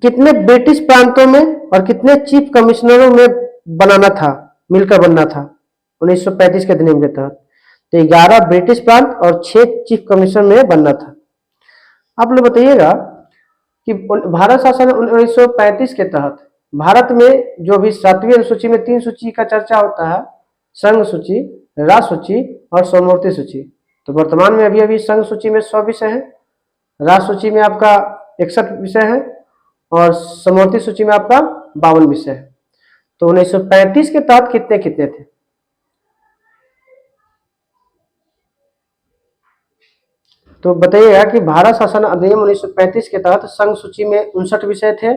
कितने ब्रिटिश प्रांतों में और कितने चीफ कमिश्नरों में बनाना था, मिलकर बनना था 1935 के अधिनियम के तहत? तो 11 ब्रिटिश प्रांत और 6 चीफ कमिश्नर में बनना था। आप लोग बताइएगा कि भारत शासन 1935 के तहत भारत में जो भी 7वीं अनुसूची में 3 सूची का चर्चा होता है, संघ सूची, राज सूची और समवर्ती सूची। तो वर्तमान में अभी अभी संघ सूची में 100 विषय है, राज सूची में आपका 61 विषय है और समवर्ती सूची में आपका 52 विषय है। तो 1935 के तहत कितने कितने थे? तो बताइएगा कि भारत शासन अधिनियम 1935 के तहत संघ सूची में 59 विषय थे,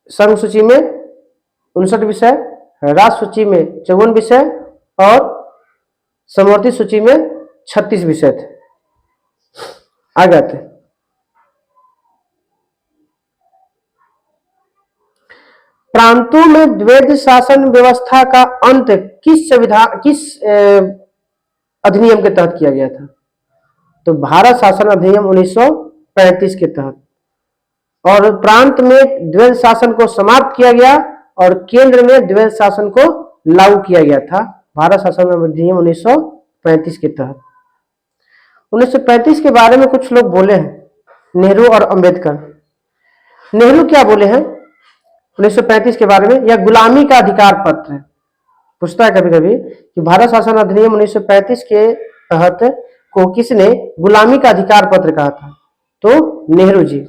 संघ सूची में 59 विषय, राज सूची में 54 विषय और समवर्ती सूची में 36 विषय थे। आगे आते हैं। प्रांतों में द्वैध शासन व्यवस्था का अंत किस अधिनियम के तहत किया गया था? तो भारत शासन अधिनियम 1935 के तहत। और प्रांत में द्वैध शासन को समाप्त किया गया और केंद्र में द्वैध शासन को लागू किया गया था भारत शासन अधिनियम 1935 के तहत। 1935 के बारे में कुछ लोग बोले हैं, नेहरू और अंबेडकर। नेहरू क्या बोले हैं 1935 के बारे में? यह गुलामी का अधिकार पत्र है। पूछता है कभी कभी कि भारत शासन अधिनियम 1935 के तहत को किसने गुलामी का अधिकार पत्र कहा था? तो नेहरू जी।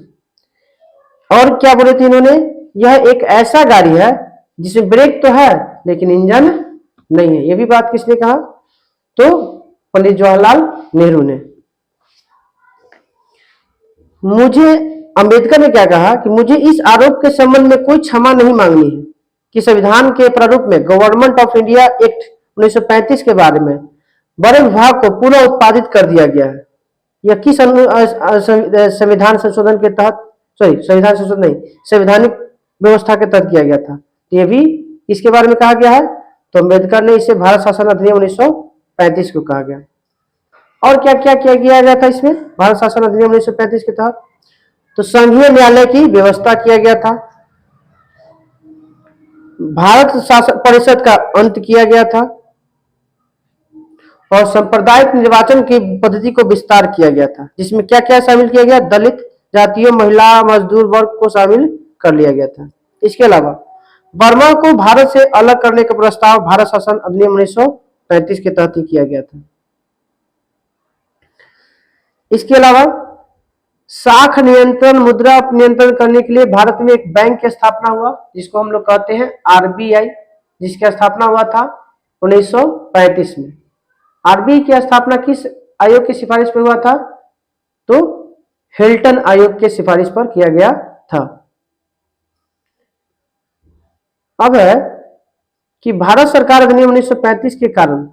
और क्या बोले थे इन्होंने? यह एक ऐसा गाड़ी है जिसमें ब्रेक तो है लेकिन इंजन नहीं है। यह भी बात किसने कहा? तो पंडित जवाहरलाल नेहरू ने। मुझे अंबेडकर ने क्या कहा कि मुझे इस आरोप के संबंध में कोई क्षमा नहीं मांगनी है कि संविधान के प्रारूप में गवर्नमेंट ऑफ इंडिया एक्ट 1935 के बारे में बड़े विभाग को पूरा उत्पादित कर दिया गया है। यह किस संविधान संशोधन के तहत, संविधान संशोधन नहीं, संवैधानिक व्यवस्था के तहत किया गया था? ये भी इसके बारे में कहा गया है। तो अम्बेडकर ने इसे भारत शासन अधिनियम 1935 को कहा गया। और क्या क्या किया गया था इसमें भारत शासन अधिनियम 1935 के तहत? तो संघीय न्यायालय की व्यवस्था किया गया था, भारत शासन परिषद का अंत किया गया था और सांप्रदायिक निर्वाचन की पद्धति को विस्तार किया गया था, जिसमें क्या क्या शामिल किया गया? दलित, जातियों, महिला, मजदूर वर्ग को शामिल कर लिया गया था। इसके अलावा बर्मा को भारत से अलग करने का प्रस्ताव भारत शासन अधिनियम 1935 के तहत ही किया गया था। इसके अलावा साख नियंत्रण, मुद्रा नियंत्रण करने के लिए भारत में एक बैंक की स्थापना हुआ जिसको हम लोग कहते हैं आरबीआई, जिसकी स्थापना हुआ था 1935 में। आरबीआई की स्थापना किस आयोग की सिफारिश पर हुआ था? तो हिल्टन आयोग के सिफारिश पर किया गया था। अब है कि भारत सरकार अधिनियम 1935 के कारण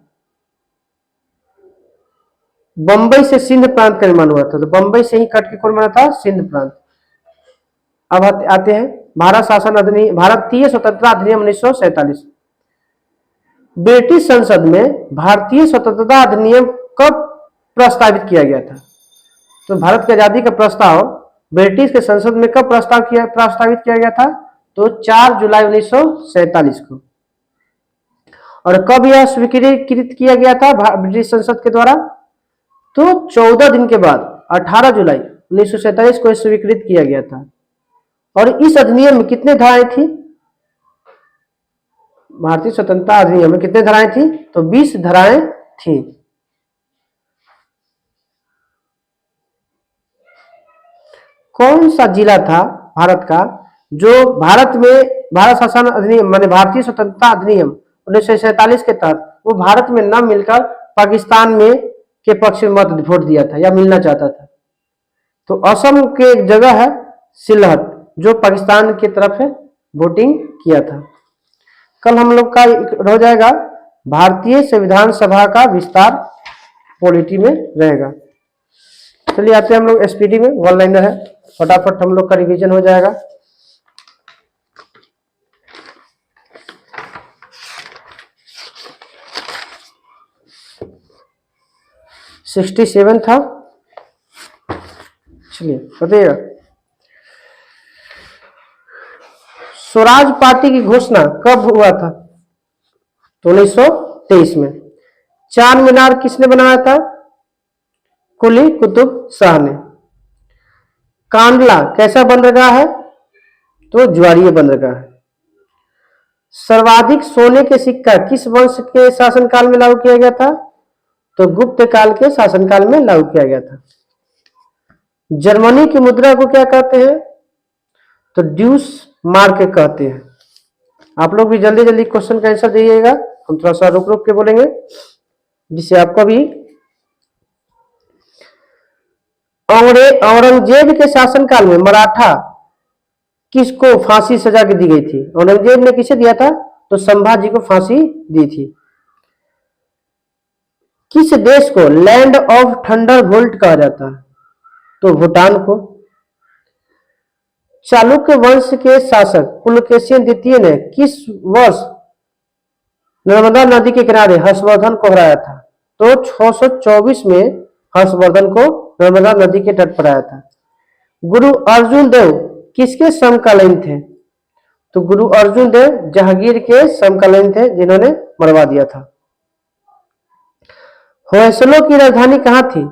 बंबई से सिंध प्रांत का निर्माण हुआ था। तो बंबई से ही कट के कौन बना था? सिंध प्रांत। अब आते हैं भारत शासन अधिनियम, भारतीय स्वतंत्रता अधिनियम 1947। ब्रिटिश संसद में भारतीय स्वतंत्रता अधिनियम कब प्रस्तावित किया गया था? तो भारत की आजादी का प्रस्ताव ब्रिटिश के संसद में कब प्रस्तावित किया गया था? तो 4 जुलाई 1947 को। और कब यह स्वीकृत किया गया था ब्रिटिश संसद के द्वारा? तो 14 दिन के बाद 18 जुलाई 1947 को स्वीकृत किया गया था। और इस अधिनियम में कितने धाराएं थी? भारतीय स्वतंत्रता अधिनियम में कितने धाराएं थी? तो 20 धाराएं थी। कौन सा जिला था भारत का जो भारत में भारत शासन अधिनियम माने भारतीय स्वतंत्रता अधिनियम 1947 के तहत वो भारत में न मिलकर पाकिस्तान में के पक्ष में मत वोट दिया था या मिलना चाहता था? तो असम के एक जगह है सिलहट जो पाकिस्तान की तरफ है वोटिंग किया था। कल हम लोग का हो जाएगा भारतीय संविधान सभा का विस्तार पॉलिटी में रहेगा। चलिए आते हैं हम लोग एसपीडी में, वन लाइनर है, फटाफट हम लोग का रिवीजन हो जाएगा। सिक्सटी 67 था। चलिए बताइएगा। स्वराज पार्टी की घोषणा कब हुआ था? तो 1923 में। चार मीनार किसने बनाया था? कुली कुतुब शाह ने। कांडला कैसा बंदरगाह है? तो ज्वारीय बंदरगाह है। सर्वाधिक सोने के सिक्का किस वंश के शासनकाल में लागू किया गया था? तो गुप्त काल के शासनकाल में लागू किया गया था। जर्मनी की मुद्रा को क्या कहते हैं? तो ड्यूस मार्क कहते हैं। आप लोग भी जल्दी जल्दी क्वेश्चन का आंसर दीजिएगा, हम थोड़ा सा रुक रुक के बोलेंगे जिससे आपको भी। औरंगजेब के शासनकाल में मराठा किसको फांसी सजा के दी गई थी? औरंगजेब ने किसे दिया था? तो संभाजी को फांसी दी थी। किस देश को लैंड ऑफ थंडरबोल्ट कहा जाता है? तो भूटान को। चालुक्य वंश के शासक पुलकेशिन द्वितीय ने किस वर्ष नर्मदा नदी के किनारे हर्षवर्धन को हराया था? तो 624 में हर्षवर्धन को नर्मदा नदी के तट पर आया था। गुरु अर्जुन देव किसके समकालीन थे? तो गुरु अर्जुन देव जहांगीर के समकालीन थे जिन्होंने मरवा दिया था। होयसलों की राजधानी कहां थी?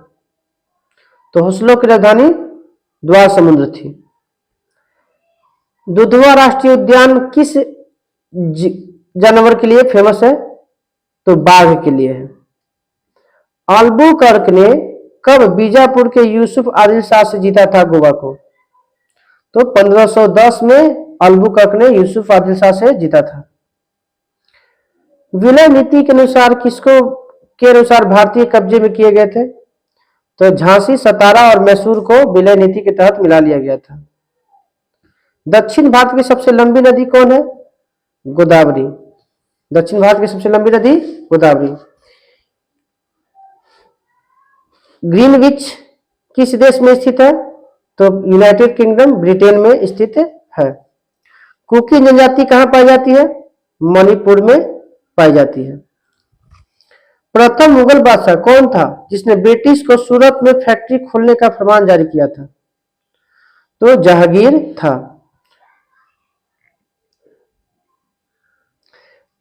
तो होयसलों की राजधानी द्वार समुद्र थी। दुधवा राष्ट्रीय उद्यान किस जानवर के लिए फेमस है? तो बाघ के लिए है। अल्बुकर्क ने कब बीजापुर के यूसुफ आदिल शाह से जीता था गोवा को? तो 1510 में अल्बुकर्क ने यूसुफ आदिल शाह से जीता था। विलय नीति के अनुसार किसको के अनुसार भारतीय कब्जे में किए गए थे? तो झांसी, सतारा और मैसूर को विलय नीति के तहत मिला लिया गया था। दक्षिण भारत की सबसे लंबी नदी कौन है? गोदावरी। दक्षिण भारत की सबसे लंबी नदी गोदावरी। ग्रीनविच किस देश में स्थित है? तो यूनाइटेड किंगडम, ब्रिटेन में स्थित है। कुकी जनजाति कहां पाई जाती है? मणिपुर में पाई जाती है। प्रथम मुगल बादशाह कौन था जिसने ब्रिटिश को सूरत में फैक्ट्री खोलने का फरमान जारी किया था? तो जहांगीर था।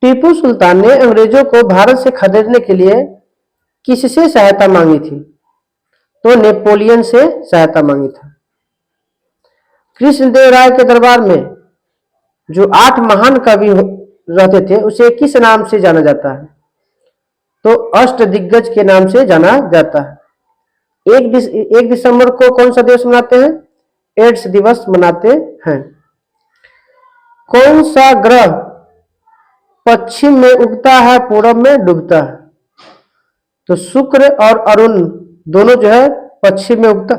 टीपू सुल्तान ने अंग्रेजों को भारत से खदेड़ने के लिए किससे सहायता मांगी थी? तो नेपोलियन से सहायता मांगी था। कृष्णदेवराय के दरबार में जो 8 महान कवि रहते थे उसे किस नाम से जाना जाता है? तो अष्टदिग्गज के नाम से जाना जाता है। 1 दिसंबर को कौन सा दिवस मनाते हैं? एड्स दिवस मनाते हैं। कौन सा ग्रह पश्चिम में उगता है, पूरब में डूबता है? तो शुक्र और अरुण दोनों जो है पश्चिम में उगता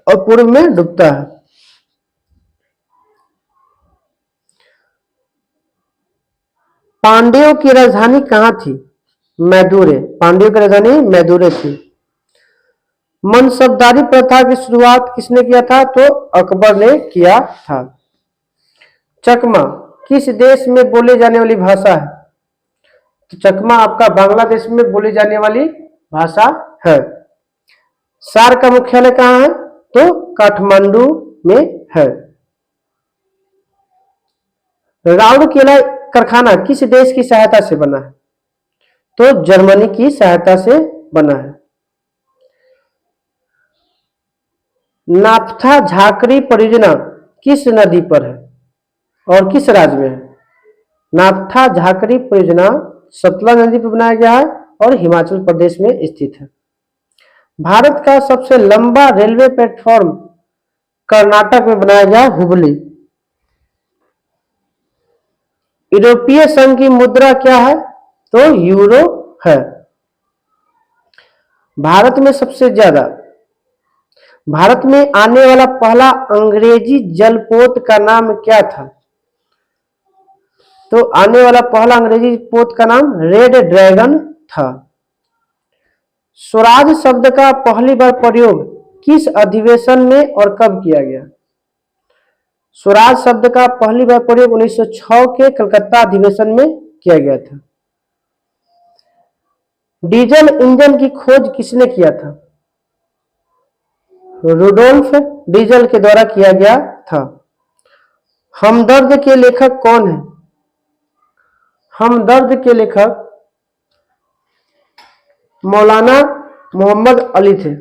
और पूर्व में डूबता है। पांड्यों की राजधानी कहां थी? मैदुरे। पांड्यों की राजधानी मैदुरे थी। मनसबदारी प्रथा की शुरुआत किसने किया था? तो अकबर ने किया था। चकमा किस देश में बोले जाने वाली भाषा है? तो चकमा आपका बांग्लादेश में बोली जाने वाली भाषा है। सार का मुख्यालय कहां है? तो काठमांडू में है। राउरकेला कारखाना किस देश की सहायता से बना है? तो जर्मनी की सहायता से बना है। नाफ्था झाकरी परियोजना किस नदी पर है और किस राज्य में है? नाफ्था झाकरी परियोजना सतलज नदी पर बनाया गया है और हिमाचल प्रदेश में स्थित है। भारत का सबसे लंबा रेलवे प्लेटफॉर्म कर्नाटक में बनाया गया हुबली। यूरोपीय संघ की मुद्रा क्या है? तो यूरो है। भारत में आने वाला पहला अंग्रेजी जलपोत का नाम क्या था? तो आने वाला पहला अंग्रेजी पोत का नाम रेड ड्रैगन था। स्वराज शब्द का पहली बार प्रयोग किस अधिवेशन में और कब किया गया? स्वराज शब्द का पहली बार प्रयोग 1906 के कलकत्ता अधिवेशन में किया गया था। डीजल इंजन की खोज किसने किया था? रुडोल्फ डीजल के द्वारा किया गया था। हमदर्द के लेखक कौन है? हमदर्द के लेखक मौलाना मोहम्मद अली थे।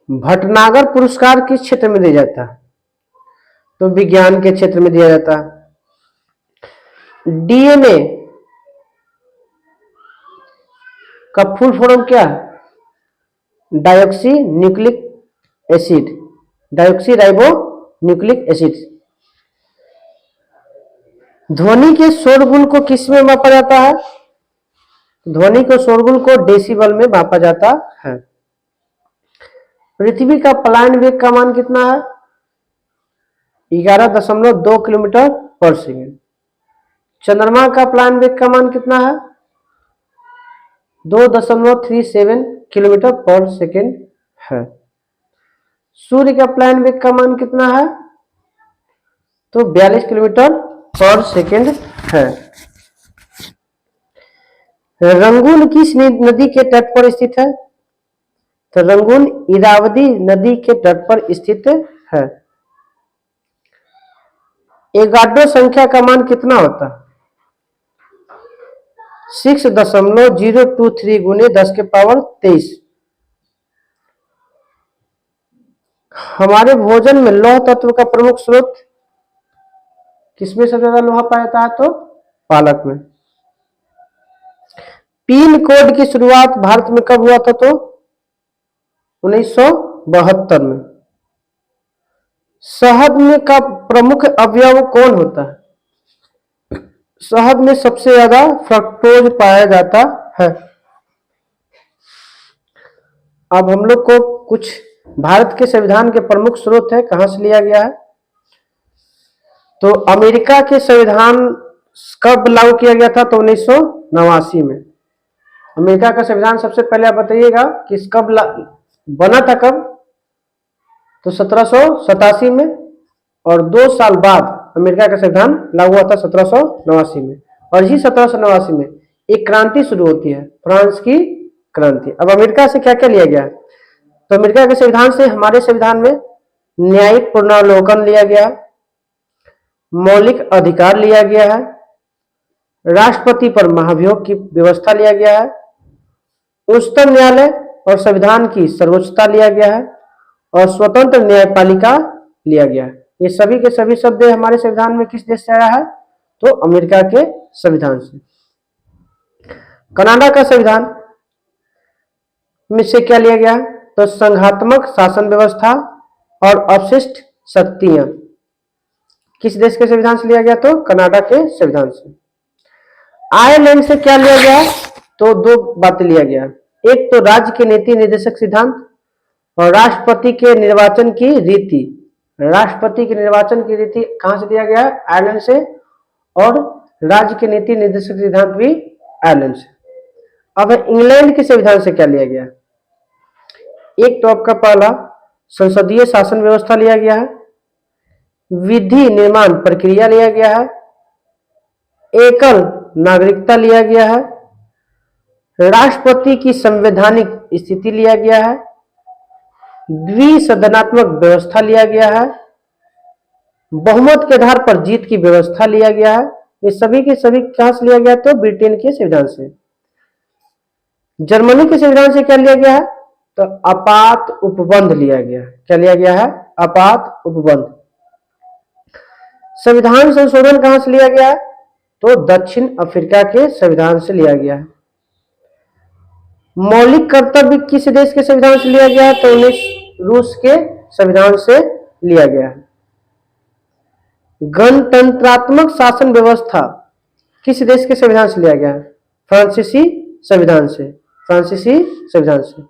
भटनागर पुरस्कार किस क्षेत्र में दिया जाता है? तो विज्ञान के क्षेत्र में दिया जाता है। डीएनए का फुल फॉर्म क्या है? Deoxy nucleic acid, deoxyribonucleic acid. ध्वनि के शोरगुल को किस में मापा जाता है? ध्वनि के शोरगुल को डेसिबल में मापा जाता है। पृथ्वी का पलायन वेग का मान कितना है? 11.2 किलोमीटर पर सेकेंड। चंद्रमा का पलायन वेग का मान कितना है? 2.37 किलोमीटर पर सेकेंड है। सूर्य का पलायन वेग का मान कितना है? तो 42 किलोमीटर पर सेकेंड है। रंगून किस नदी के तट पर स्थित है? तो रंगून इरावदी नदी के तट पर स्थित है। एगाडो संख्या का मान कितना होता है? 6.023 गुने 10 के पावर 23। हमारे भोजन में लौह तत्व का प्रमुख स्रोत किसमें सबसे ज्यादा लोहा पाया जाता है? तो पालक में। पिन कोड की शुरुआत भारत में कब हुआ था? तो 1972 में। शहद में का प्रमुख अवयव कौन होता है? शहद में सबसे ज्यादा फ्रक्टोज पाया जाता है। अब हम लोग को कुछ भारत के संविधान के प्रमुख स्रोत है, कहां से लिया गया है? तो अमेरिका के संविधान कब लागू किया गया था? तो 1989 में। अमेरिका का संविधान सबसे पहले आप बताइएगा कि कब बना था, कब? तो 1787 में। और 2 साल बाद अमेरिका का संविधान लागू हुआ था 1789 में। और इसी 1789 में एक क्रांति शुरू होती है, फ्रांस की क्रांति। अब अमेरिका से क्या क्या लिया गया है? तो अमेरिका के संविधान से हमारे संविधान में न्यायिक पुनरावलोकन लिया गया, मौलिक अधिकार लिया गया है, राष्ट्रपति पर महाभियोग की व्यवस्था लिया गया है, उच्चतम न्यायालय और संविधान की सर्वोच्चता लिया गया है, और स्वतंत्र न्यायपालिका लिया गया है। ये सभी के सभी शब्द हमारे संविधान में किस देश से आया है? तो अमेरिका के संविधान से। कनाडा का संविधान में से क्या लिया गया? तो संघात्मक शासन व्यवस्था और अवशिष्ट शक्तियां किस देश के संविधान से लिया गया? तो कनाडा के संविधान से। आयरलैंड से क्या लिया गया? तो 2 बातें लिया गया। एक तो राज्य के नीति निर्देशक सिद्धांत और राष्ट्रपति के निर्वाचन की रीति। राष्ट्रपति के निर्वाचन की रीति कहां से लिया गया? आयरलैंड से। और राज्य के नीति निर्देशक सिद्धांत भी आयरलैंड से। अब इंग्लैंड के संविधान से क्या लिया गया? एक तो आपका पहला संसदीय शासन व्यवस्था लिया गया है, विधि निर्माण प्रक्रिया लिया गया है, एकल नागरिकता लिया गया है, राष्ट्रपति की संवैधानिक स्थिति लिया गया है, द्विसदनात्मक व्यवस्था लिया गया है, बहुमत के आधार पर जीत की व्यवस्था लिया गया है। ये सभी के सभी कहां से लिया गया? तो ब्रिटेन के संविधान से। जर्मनी के संविधान से क्या लिया गया है? तो आपात उपबंध लिया गया। क्या लिया गया है? आपात उपबंध। संविधान संशोधन कहां से लिया गया है? तो दक्षिण अफ्रीका के संविधान से लिया गया है। मौलिक कर्तव्य किस देश के संविधान से लिया गया है? तो रूस के संविधान से लिया गया है। गणतंत्रात्मक शासन व्यवस्था किस देश के संविधान से लिया गया है? फ्रांसीसी संविधान से। फ्रांसीसी संविधान से।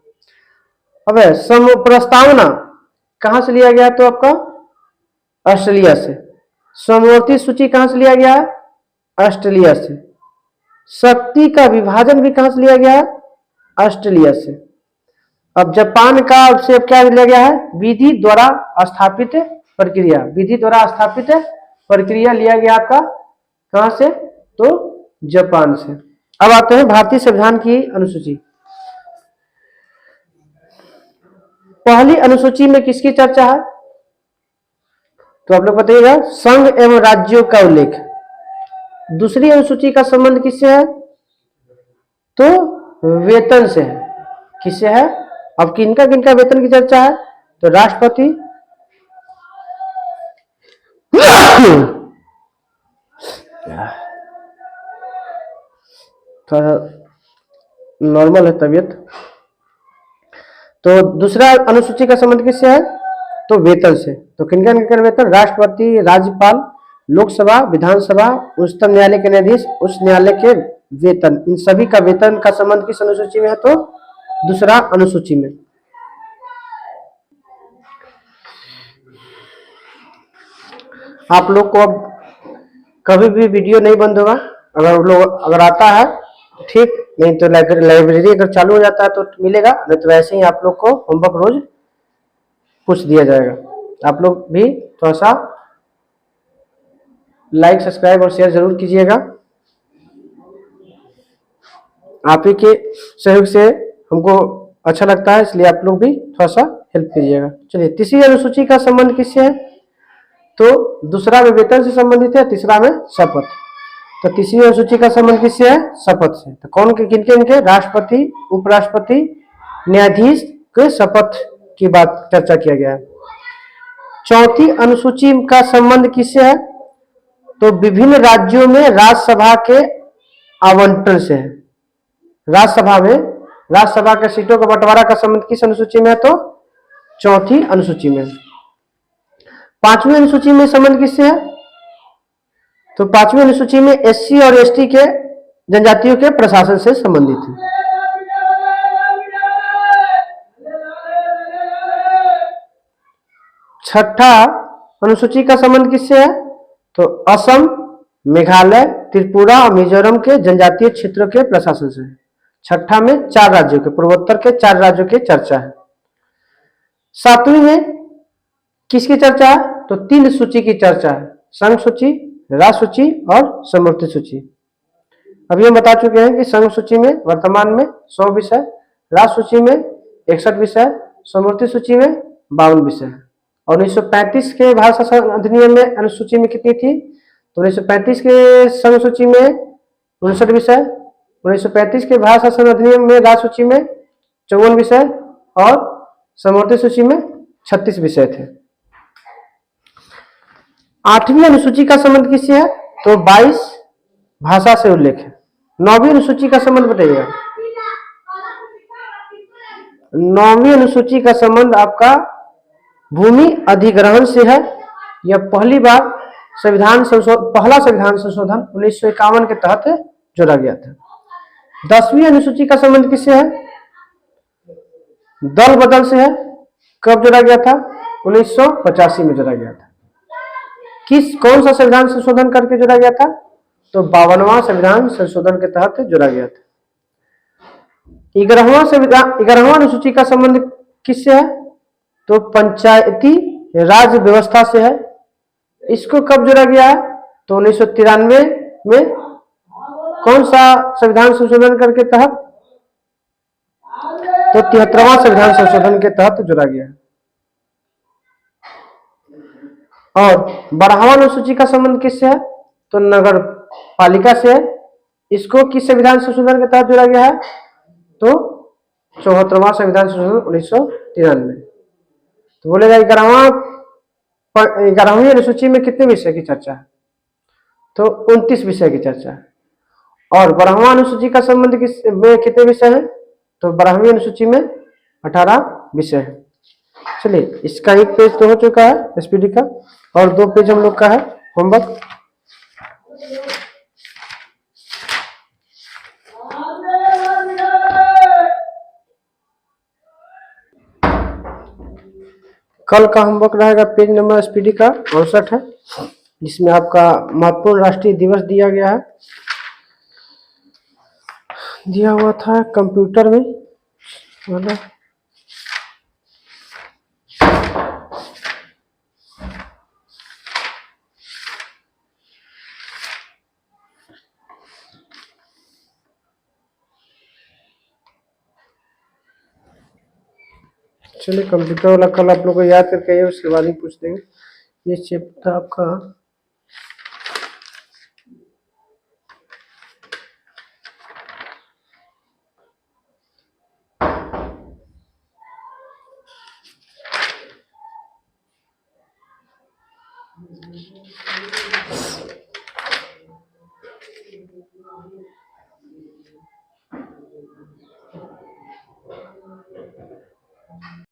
अब प्रस्तावना कहां से लिया गया? तो आपका ऑस्ट्रेलिया से। समवर्ती सूची कहां से लिया गया? ऑस्ट्रेलिया से। शक्ति का विभाजन भी कहां से लिया गया? ऑस्ट्रेलिया से। अब जापान का से क्या लिया गया है? विधि द्वारा स्थापित प्रक्रिया। विधि द्वारा स्थापित प्रक्रिया लिया गया आपका कहां से? तो जापान से। अब आते हैं भारतीय संविधान की अनुसूची। पहली अनुसूची में किसकी चर्चा है? तो आप लोग बताइएगा, संघ एवं राज्यों का उल्लेख। दूसरी अनुसूची का संबंध किससे है? तो वेतन से है। किससे है? अब किनका किनका वेतन की चर्चा है? तो राष्ट्रपति, थोड़ा नॉर्मल है तबीयत। तो दूसरा अनुसूची का संबंध किससे है? तो वेतन से। तो किनका किनका वेतन? राष्ट्रपति, राज्यपाल, लोकसभा, विधानसभा, उच्चतम न्यायालय के न्यायाधीश, उच्च न्यायालय के वेतन, इन सभी का वेतन का संबंध किस अनुसूची में है? तो दूसरा अनुसूची में। आप लोग को अब कभी भी वीडियो नहीं बंद होगा। अगर आता है ठीक, नहीं तो लाइब्रेरी अगर चालू हो जाता है तो मिलेगा, नहीं तो वैसे ही आप लोग को होमवर्क रोज पूछ दिया जाएगा। आप लोग भी थोड़ा सा लाइक, सब्सक्राइब और शेयर जरूर कीजिएगा। आप ही के सहयोग से हमको अच्छा लगता है, इसलिए आप लोग भी थोड़ा सा हेल्प कीजिएगा। चलिए, तीसरी अनुसूची का संबंध किससे है? तो दूसरा में वेतन से संबंधित है, तीसरा में शपथ। तो तीसरी अनुसूची का संबंध किससे है? शपथ से। तो कौन के किनके इनके? राष्ट्रपति, उपराष्ट्रपति, न्यायाधीश के शपथ की बात चर्चा किया गया है। चौथी अनुसूची का संबंध किससे है? तो विभिन्न राज्यों में राज्यसभा के आवंटन से है। राज्यसभा में राज्यसभा के सीटों का बंटवारा का संबंध किस अनुसूची में है? तो चौथी अनुसूची में। पांचवी अनुसूची में संबंध किससे है? तो पांचवी अनुसूची में एससी और एसटी के जनजातियों के प्रशासन से संबंधित है। छठा अनुसूची का संबंध किससे है? तो असम, मेघालय, त्रिपुरा और मिजोरम के जनजातीय क्षेत्रों के प्रशासन से। छठा में 4 राज्यों के, पूर्वोत्तर के 4 राज्यों की चर्चा है। सातवीं में किसकी चर्चा है? तो 3 सूची की चर्चा है, संघ सूची, राज्य सूची और समवर्ती सूची। अभी हम बता चुके हैं कि संघ सूची में वर्तमान में 100 विषय, राज्य सूची में 61 विषय, समवर्ती सूची में 52 विषय। और 1935 के भारत शासन अधिनियम में अनुसूची में कितनी थी? तो 1935 के संघ सूची में 59 विषय, 1935 के भारत शासन अधिनियम में राज्य सूची में 54 विषय और समवर्ती सूची में 36 विषय थे। 8वीं अनुसूची का संबंध किससे है? तो 22 भाषा से उल्लेख है। 9वीं अनुसूची का संबंध बताइएगा। 9वीं अनुसूची का संबंध आपका भूमि अधिग्रहण से है। यह पहली बार पहला संविधान संशोधन 1951 के तहत जोड़ा गया था। 10वीं अनुसूची का संबंध किससे है? दल बदल से है। कब जोड़ा गया था? 1985 में जोड़ा गया था। कौन सा संविधान संशोधन करके जोड़ा गया था? तो 52वां संविधान संशोधन के तहत जोड़ा गया था। 11वां अनुसूची का संबंध किससे है? तो पंचायती राज व्यवस्था से है। इसको कब जोड़ा गया है? तो 1993 में कौन सा संविधान संशोधन करके तहत? तो 73वां संविधान संशोधन के तहत जोड़ा गया है। और 12वां अनुसूची का संबंध किससे है? तो नगर पालिका से है। इसको किस संविधान संशोधन के तहत जोड़ा गया है? तो 74वां संविधान संशोधन 1993। तो बोलेगा 11वीं अनुसूची में कितने विषय की चर्चा है? तो 29 विषय की चर्चा है। और 12वां अनुसूची का संबंध में कितने विषय है? तो 12वीं अनुसूची में 18 विषय है। चलिए, इसका एक पेज तो हो चुका है एसपीडी का, और 2 पेज हम लोग का है होमवर्क। कल का होमवर्क रहेगा पेज नंबर एसपीडी का 68 है, जिसमें आपका महत्वपूर्ण राष्ट्रीय दिवस दिया गया है, दिया हुआ था कंप्यूटर में वाला। चलिए, कंप्यूटर वाला कल आप लोग को याद करके आइए, उसके बाद ही पूछ देंगे। ये चैप्टर आपका